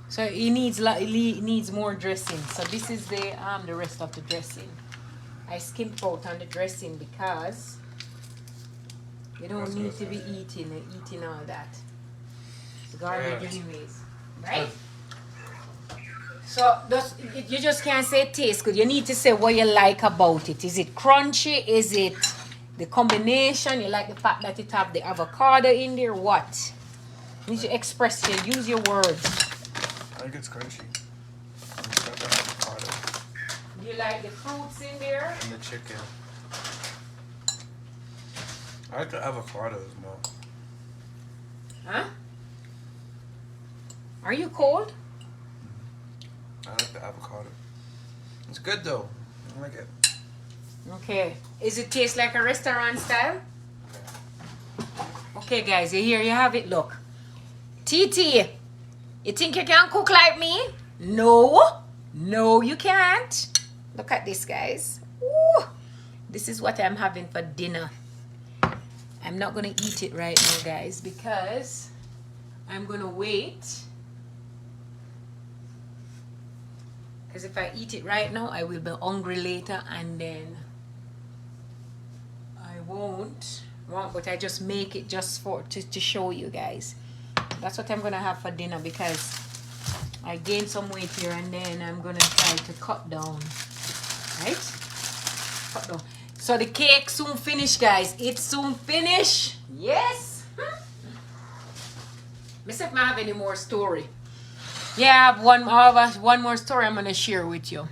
So it needs more dressing. So this is the rest of the dressing. I skimped out on the dressing because you don't need to be eating all that. It's garbage anyways. Right? So you just can't say it tastes good. You need to say what you like about it. Is it crunchy? Is it the combination? You like the fact that it have the avocado in there? What? You need to express it. Use your words. I think it's crunchy. It's got the avocado Do you like the fruits in there? and the chicken. I like the avocados more. Huh? Are you cold? I like the avocado. It's good though. I like it. Okay. Is it taste like a restaurant style? Okay, guys, here you have it. Look. TT, you think you can cook like me? No. No, you can't. Look at this, guys. Ooh. This is what I'm having for dinner. I'm not going to eat it right now, guys, because I'm going to wait. Because if I eat it right now, I will be hungry later and then I won't. But I just make it just to show you guys. That's what I'm going to have for dinner because I gained some weight here and then I'm going to try to cut down. Right? Cut down. So the cake soon finish, guys. It's soon finish. Yes. Let's see if I have any more story. Yeah, I have one more story I'm going to share with you.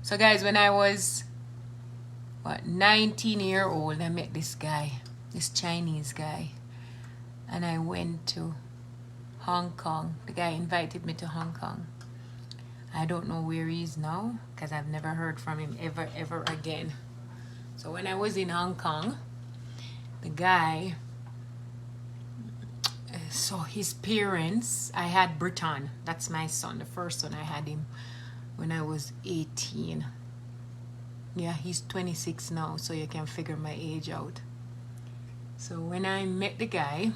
So guys, when I was 19-year old, I met this guy, this Chinese guy, and I went to Hong Kong. The guy invited me to Hong Kong. I don't know where he is now because I've never heard from him ever again. So when I was in Hong Kong, the guy, so his parents, I had Britain. That's my son, the first son. I had him when I was 18. Yeah, he's 26 now, so you can figure my age out. So when I met the guy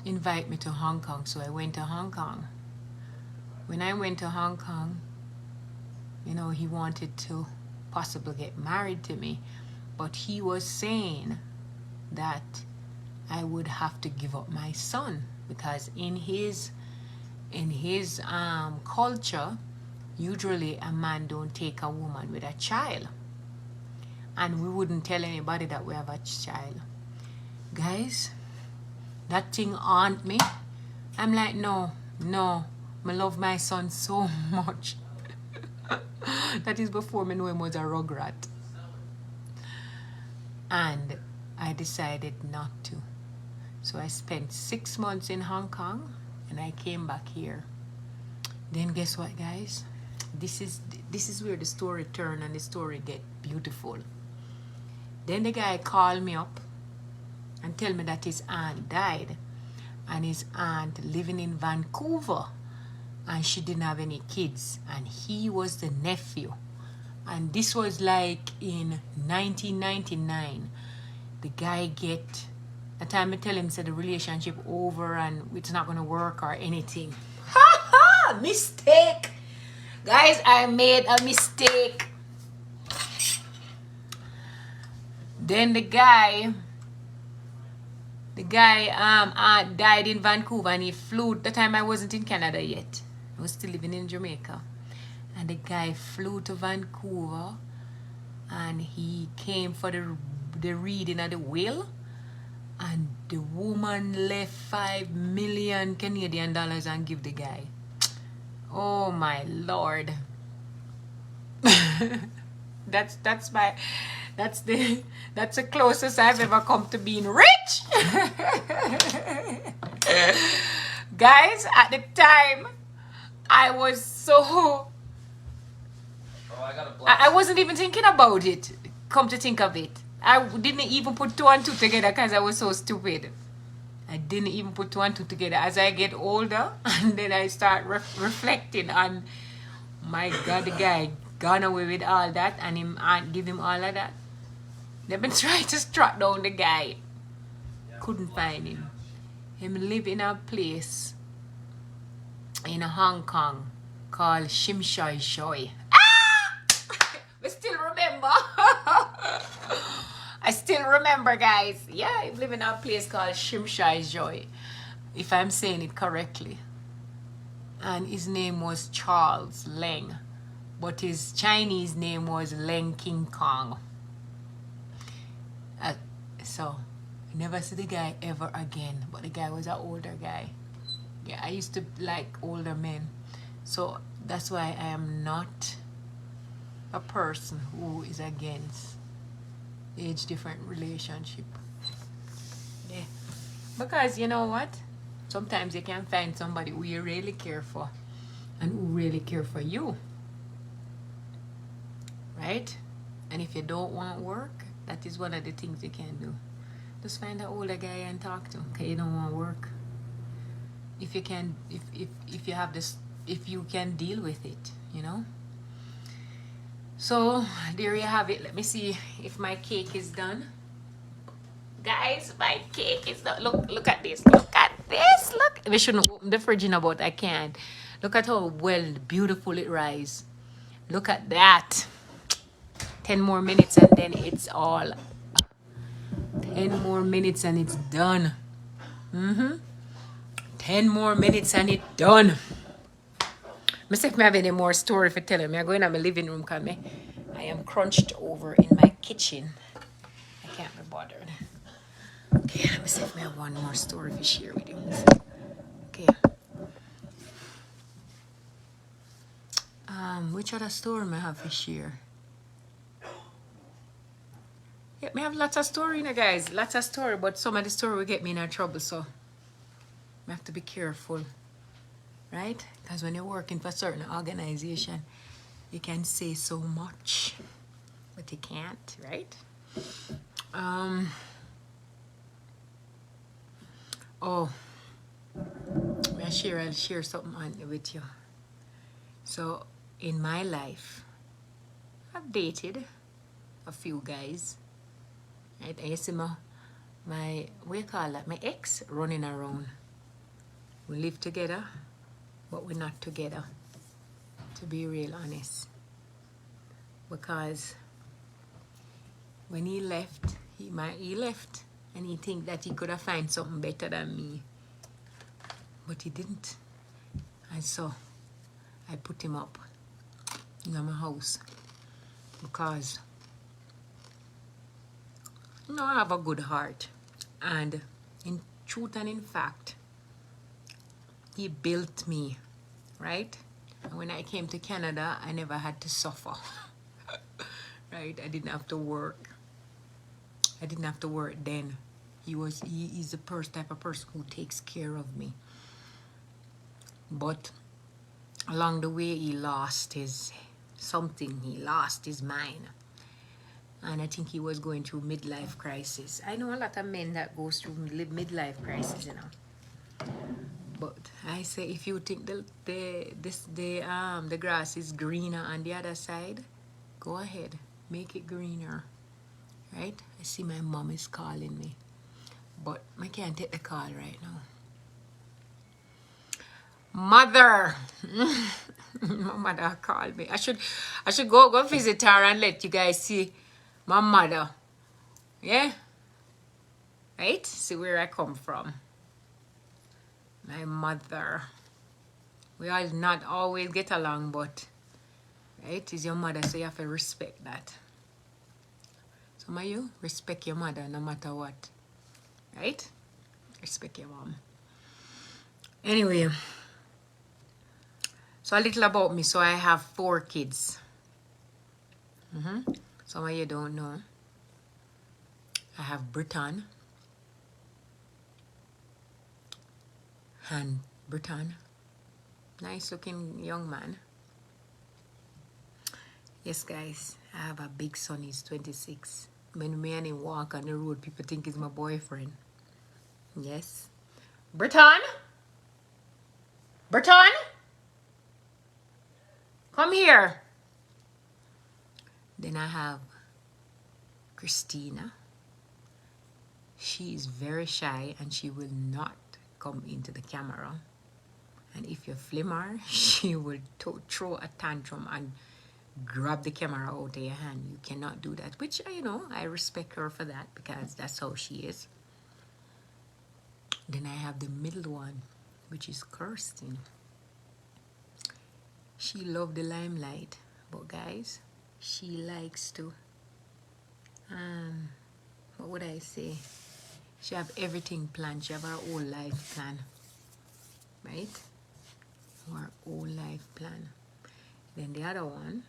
invited me to Hong Kong, so I went to Hong Kong. When I went to Hong Kong, you know, he wanted to possibly get married to me, but he was saying that I would have to give up my son, because in his culture, usually a man don't take a woman with a child, and we wouldn't tell anybody that we have a child. Guys, that thing haunt me. I'm like, no, I love my son so much. That is before me know him was a rugrat. And I decided not to. So I spent 6 months in Hong Kong, and I came back here. Then guess what, guys? This is where the story turn and the story get beautiful. Then the guy called me up and tell me that his aunt died, and his aunt living in Vancouver, and she didn't have any kids, and he was the nephew. And this was like in 1999. The guy get, the time I tell him, said the relationship over and it's not going to work or anything. Ha ha! Mistake! Guys, I made a mistake. Then the guy died in Vancouver, and he flew. The time I wasn't in Canada yet. I was still living in Jamaica. And the guy flew to Vancouver, and he came for the reading of the will, and the woman left 5 million Canadian dollars and give the guy. Oh my Lord. that's the closest I've ever come to being rich. Guys, at the time I was so I wasn't even thinking about it. Come to think of it, I didn't even put 2 and 2 together because I was so stupid. I didn't even put 2 and 2 together. As I get older, and then I start reflecting on, my God, the guy gone away with all that, and him aunt give him all of that. They've been trying to track down the guy. Couldn't find him. Him live in a place in Hong Kong called Shimshai Shoi. I still remember. I still remember, guys. Yeah, I live in a place called Shimshai Joy, if I'm saying it correctly. And his name was Charles Leng, but his Chinese name was Leng King Kong. So I never see the guy ever again, but the guy was an older guy. Yeah, I used to like older men, so that's why I am not a person who is against age different relationship. Yeah, because you know what, sometimes you can find somebody who you really care for and who really care for you, right? And if you don't want work, that is one of the things you can do. Just find an older guy and talk to him. Okay, you don't want work. If you can, if you have this, if you can deal with it, you know. So there you have it. Let me see if my cake is done. Guys, my cake is done. Look at this. Look at this. Look. We shouldn't open the fridge in about. I can't. Look at how well beautiful it rises. Look at that. 10 more minutes and then it's all. 10 more minutes and it's done. 10 more minutes and it's done. I see if I have any more story for telling me. I'm going to my living room because I am crunched over in my kitchen. I can't be bothered. Okay, let me see if I have one more story to share with you. Okay. Which other story may I have to share? Yeah, I have lots of story, you know, guys. Lots of story, but some of the story will get me in trouble, so I have to be careful. Right? Because when you're working for a certain organization, you can say so much, but you can't, right? I'll share something with you. So in my life, I've dated a few guys, right? I see my what you call that? My ex running around. We live together, but we're not together, to be real honest. Because when he left, he left And he think that he could have find something better than me. But he didn't. And so I put him up in my house. Because I have a good heart. And in truth and in fact, he built me, right? And when I came to Canada, I never had to suffer. Right? I didn't have to work. I didn't have to work then. He's the first type of person who takes care of me. But along the way, he lost his mind. And I think he was going through midlife crisis. I know a lot of men that goes through midlife crisis, you know. But I say, if you think the grass is greener on the other side, go ahead, make it greener, right? I see my mom is calling me, but I can't take the call right now. Mother, my mother called me. I should go visit her and let you guys see my mother. Yeah, right? See where I come from. My mother. We all not always get along, but right, it's your mother, so you have to respect that. Some of you respect your mother no matter what, right? Respect your mom. Anyway, so a little about me. So I have 4 kids. Some of you don't know. I have Britain and Britain. Nice looking young man. Yes, guys, I have a big son. He's 26. When me and him walk on the road, people think he's my boyfriend. Yes. Britain? Britain? Come here. Then I have Christina. She is very shy and she will not come into the camera. And if you film her, she will throw a tantrum and grab the camera out of your hand. You cannot do that, which, I respect her for that because that's how she is. Then I have the middle one, which is Kirsten. She loves the limelight, but guys, she likes to, what would I say? She have everything planned. She have her whole life plan, right? Her whole life plan. Then the other one,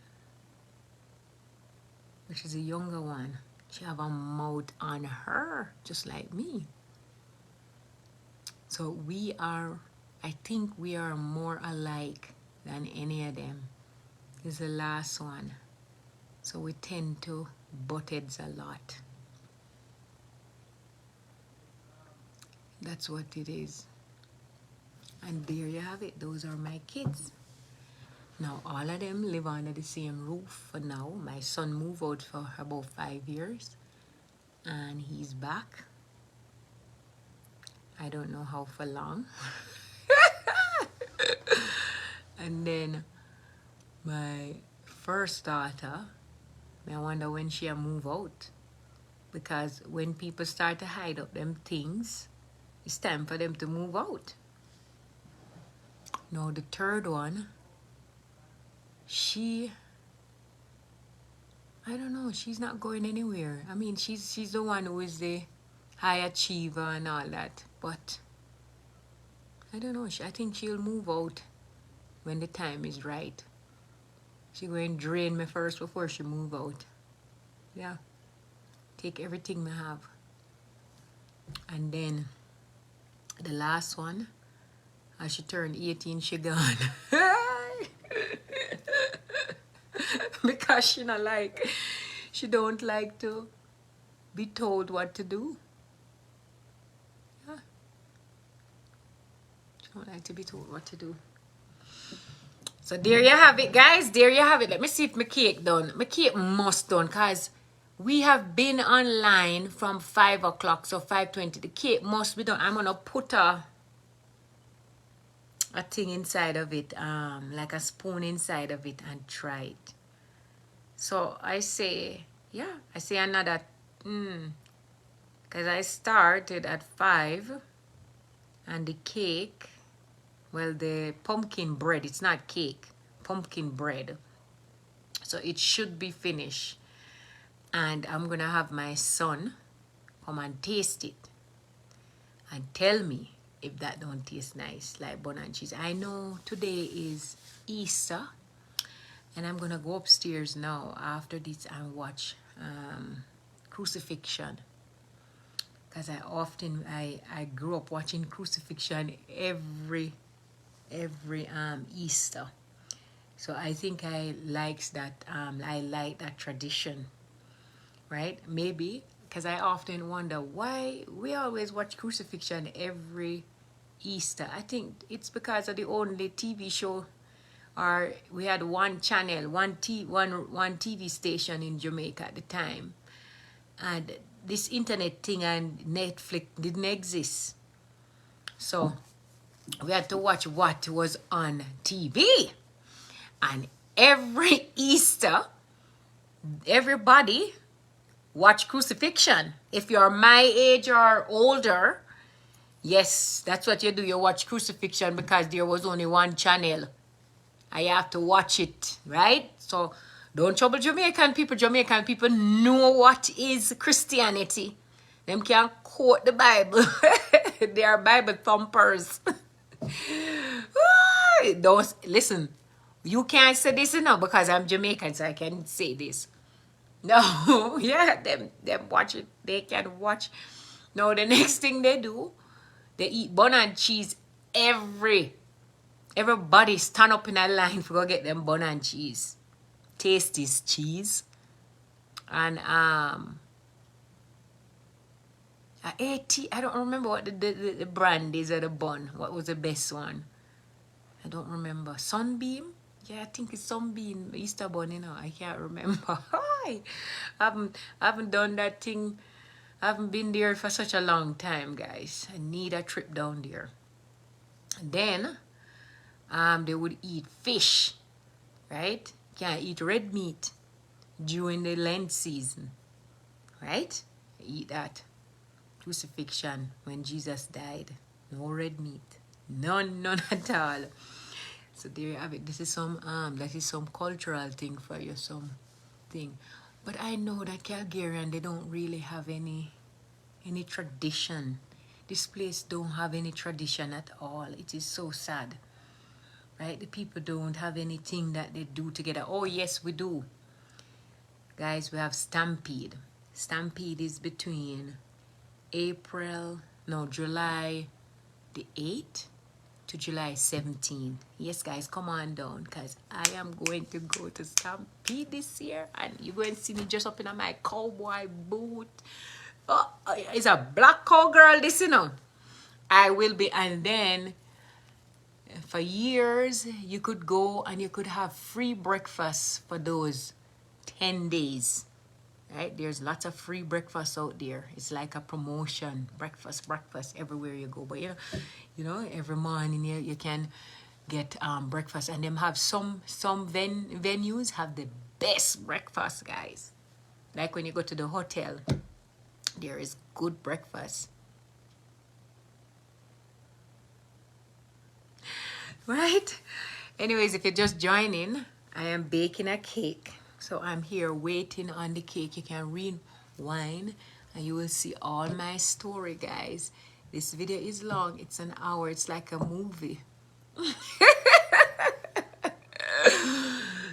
which is a younger one, she have a mouth on her, just like me. So I think we are more alike than any of them. This is the last one. So we tend to butt heads a lot. That's what it is. And there you have it. Those are my kids. Now, all of them live under the same roof for now. My son moved out for about 5 years. And he's back. I don't know how for long. And then my first daughter, I wonder when she'll move out. Because when people start to hide up them things, it's time for them to move out. Now the third one, I don't know, she's not going anywhere. I mean, she's the one who is the high achiever and all that. But I don't know, I think she'll move out when the time is right. She's going to drain me first before she move out. Yeah. Take everything I have. And then the last one, as she turned 18, she gone. Because she don't like to be told what to do. Yeah. She don't like to be told what to do. So there you have it, guys. There you have it. Let me see if my cake done. My cake must done, because we have been online from 5 o'clock, so 5:20. The cake must be done. I'm going to put a thing inside of it, like a spoon inside of it, and try it. So I say, yeah, I say another because I started at 5, and the cake, well, the pumpkin bread, it's not cake, pumpkin bread, so it should be finished. And I'm gonna have my son come and taste it and tell me if that don't taste nice like bun and cheese. I know today is Easter, and I'm gonna go upstairs now after this and watch crucifixion, because I grew up watching crucifixion every Easter. So I think I like that tradition, right? Maybe because I often wonder why we always watch crucifixion every Easter. I think it's because of the only TV show, or we had one channel, one TV station in Jamaica at the time, and this internet thing and Netflix didn't exist, so we had to watch what was on TV. And every Easter, everybody watch crucifixion. If you're my age or older, yes, that's what you do. You watch crucifixion because there was only one channel. I have to watch it, right? So don't trouble Jamaican people. Jamaican people know what is Christianity. Them can quote the Bible. They are Bible thumpers. Don't listen. You can't say this enough because I'm Jamaican, so I can say this. No, yeah, them watch it. They can watch. No, the next thing they do, they eat bun and cheese. Everybody stand up in a line for go get them bun and cheese. Taste this cheese. And I don't remember what the brand is of the bun. What was the best one? I don't remember. Sunbeam? Yeah, I think it's Sunbeam Easter bun, you know. I can't remember. I haven't done that thing. I haven't been there for such a long time, guys. I need a trip down there. And then they would eat fish, right? Can't eat red meat during the Lent season, right? Eat that. Crucifixion, when Jesus died. No red meat. None at all. So there you have it. This is some that is some cultural thing for you, something. But I know that Calgarian, they don't really have any tradition. This place don't have any tradition at all. It is so sad, right? The people don't have anything that they do together. Oh yes, we do, guys. We have Stampede. Stampede is between July the 8th to July 17th. Yes, guys, come on down, because I am going to go to Stampede this year, and you're going to see me just up in my cowboy boot. Oh, it's a black cowgirl, this, you know. I will be, and then for years, you could go and you could have free breakfast for those 10 days. Right? There's lots of free breakfast out there. It's like a promotion. Breakfast everywhere you go. But you know, every morning you can get breakfast, and them have some venues have the best breakfast, guys. Like when you go to the hotel, there is good breakfast. Right? Anyways, if you're just joining, I am baking a cake. So I'm here waiting on the cake. You can rewind and you will see all my story, guys. This video is long. It's an hour. It's like a movie.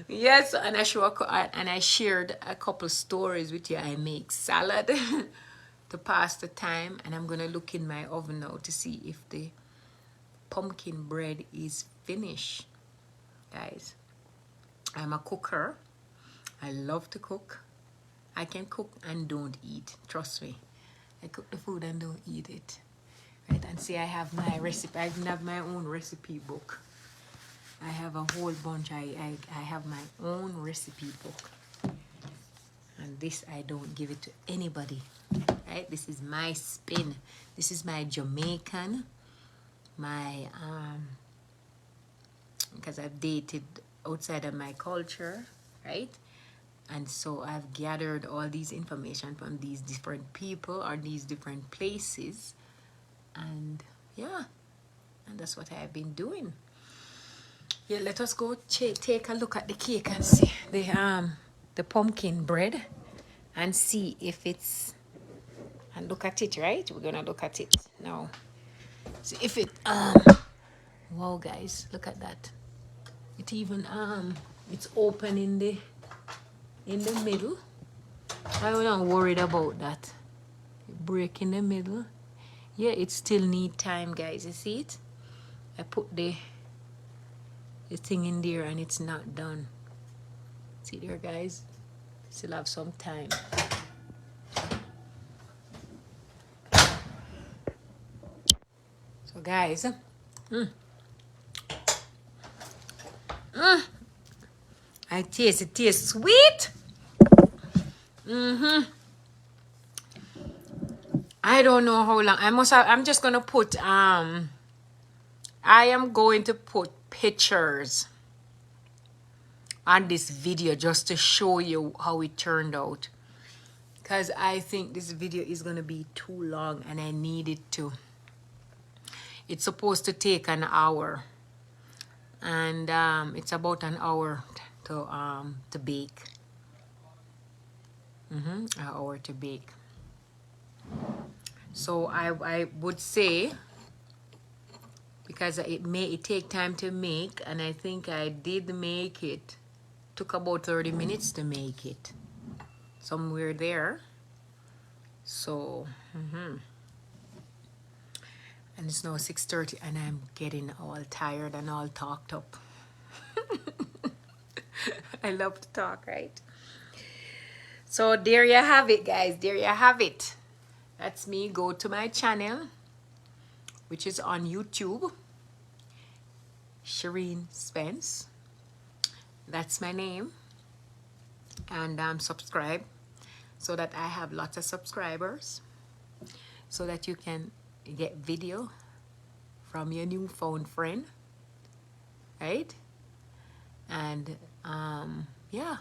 Yes, and I shared a couple stories with you. I make salad to pass the time, and I'm gonna look in my oven now to see if the pumpkin bread is finished, guys. I'm a cooker. I love to cook. I can cook and don't eat. Trust me. I cook the food and don't eat it. Right? And see, I have my recipe. I even have my own recipe book. I have a whole bunch. I have my own recipe book. And this, I don't give it to anybody. Right? This is my spin. This is my Jamaican. My, because I've dated outside of my culture. Right? And so I've gathered all these information from these different people or these different places. And yeah, and that's what I've been doing. Yeah, let us go take a look at the cake and see the pumpkin bread and see if it's, and look at it, right? We're gonna look at it now. See if it wow guys, look at that. It even it's open in the middle. I'm not worried about that. Break in the middle. Yeah, it still need time, guys. You see it? I put the thing in there and it's not done. See there, guys? Still have some time. So, guys, I taste it. Tastes sweet. I don't know how long. I'm just gonna put I am going to put pictures on this video just to show you how it turned out, because I think this video is gonna be too long and I need it to. It's supposed to take an hour, and it's about an hour to bake. An hour to bake. So I would say, because it take time to make, and I think I did make it. Took about 30 minutes to make it, somewhere there. So and it's now 6:30 and I'm getting all tired and all talked up. I love to talk, right? So there you have it, guys. There you have it. That's me. Go to my channel, which is on YouTube, Shireen Spence. That's my name. And subscribe so that I have lots of subscribers, so that you can get video from your newfound friend, right? And yeah,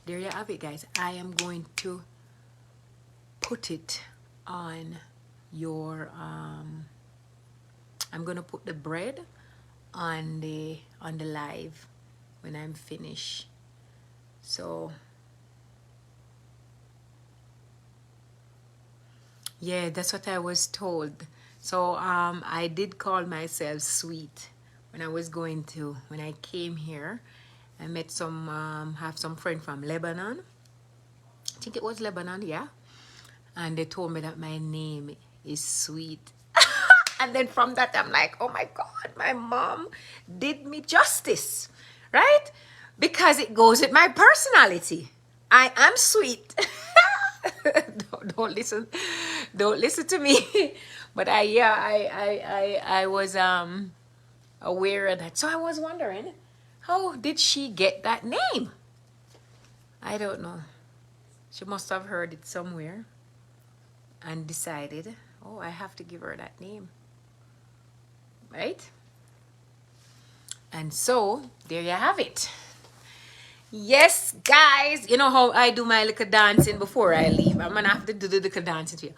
there you have it, guys. I am going to put it on your I'm gonna put the bread on the live when I'm finished. So yeah, that's what I was told. So I did call myself sweet when I came here. I met have some friend from Lebanon. I think it was Lebanon, yeah. And they told me that my name is Sweet. And then from that, I'm like, oh my God, my mom did me justice, right? Because it goes with my personality. I am sweet. don't listen to me. But I was aware of that. So I was wondering, how did she get that name? I don't know. She must have heard it somewhere and decided, oh, I have to give her that name, right? And so there you have it. Yes, guys, you know how I do my little dancing before I leave. I'm gonna have to do the little dancing to you.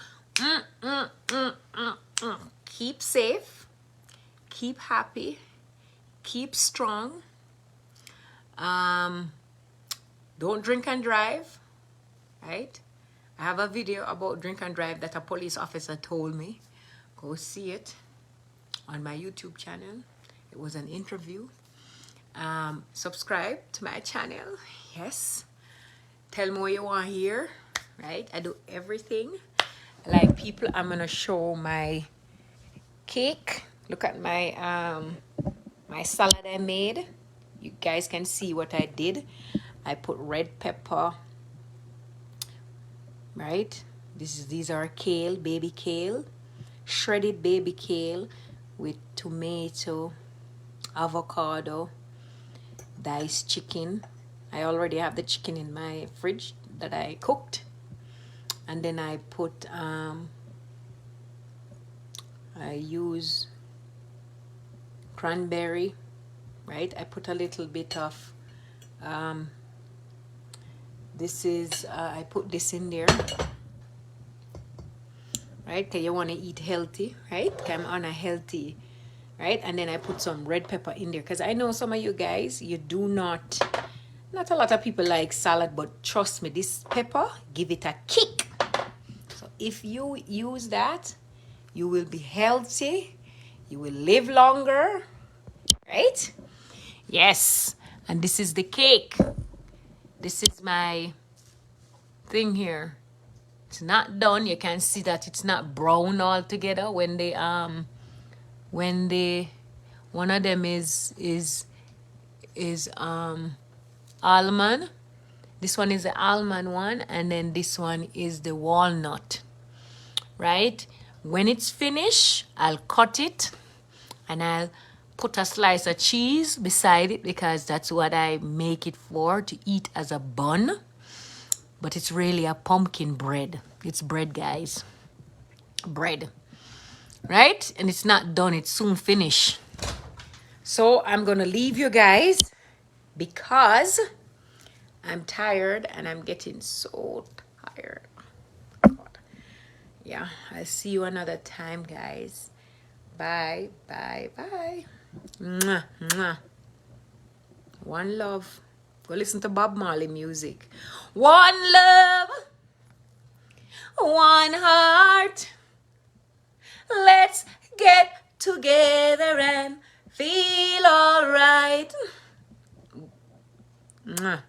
Keep safe, keep happy, keep strong. Don't drink and drive, right? I have a video about drink and drive that a police officer told me. Go see it on my YouTube channel. It was an interview. Subscribe to my channel. Yes. Tell me what you want to hear, right? I do everything. Like people, I'm gonna show my cake. Look at my my salad I made. You guys can see what I did. I put red pepper, right? These are kale, baby kale, shredded baby kale with tomato, avocado, diced chicken. I already have the chicken in my fridge that I cooked. And then I put I use cranberry, right? I put a little bit of This is, I put this in there. Right? Because you want to eat healthy, right? I'm on a healthy, right? And then I put some red pepper in there. Because I know some of you guys, you do not a lot of people like salad, but trust me, this pepper, give it a kick. So if you use that, you will be healthy. You will live longer, right? Yes. And this is the cake. This is my thing here. It's not done. You can see that it's not brown altogether when one of them is almond. This one is the almond one, and then this one is the walnut. Right? When it's finished, I'll cut it and I'll put a slice of cheese beside it because that's what I make it for, to eat as a bun. But it's really a pumpkin bread. It's bread, guys. Bread. Right? And it's not done. It's soon finished. So I'm going to leave you guys because I'm tired and I'm getting so tired. Yeah, I'll see you another time, guys. Bye, bye, bye. Mwah, mwah. One love. Go listen to Bob Marley music. One love, one heart. Let's get together and feel all right. Mwah.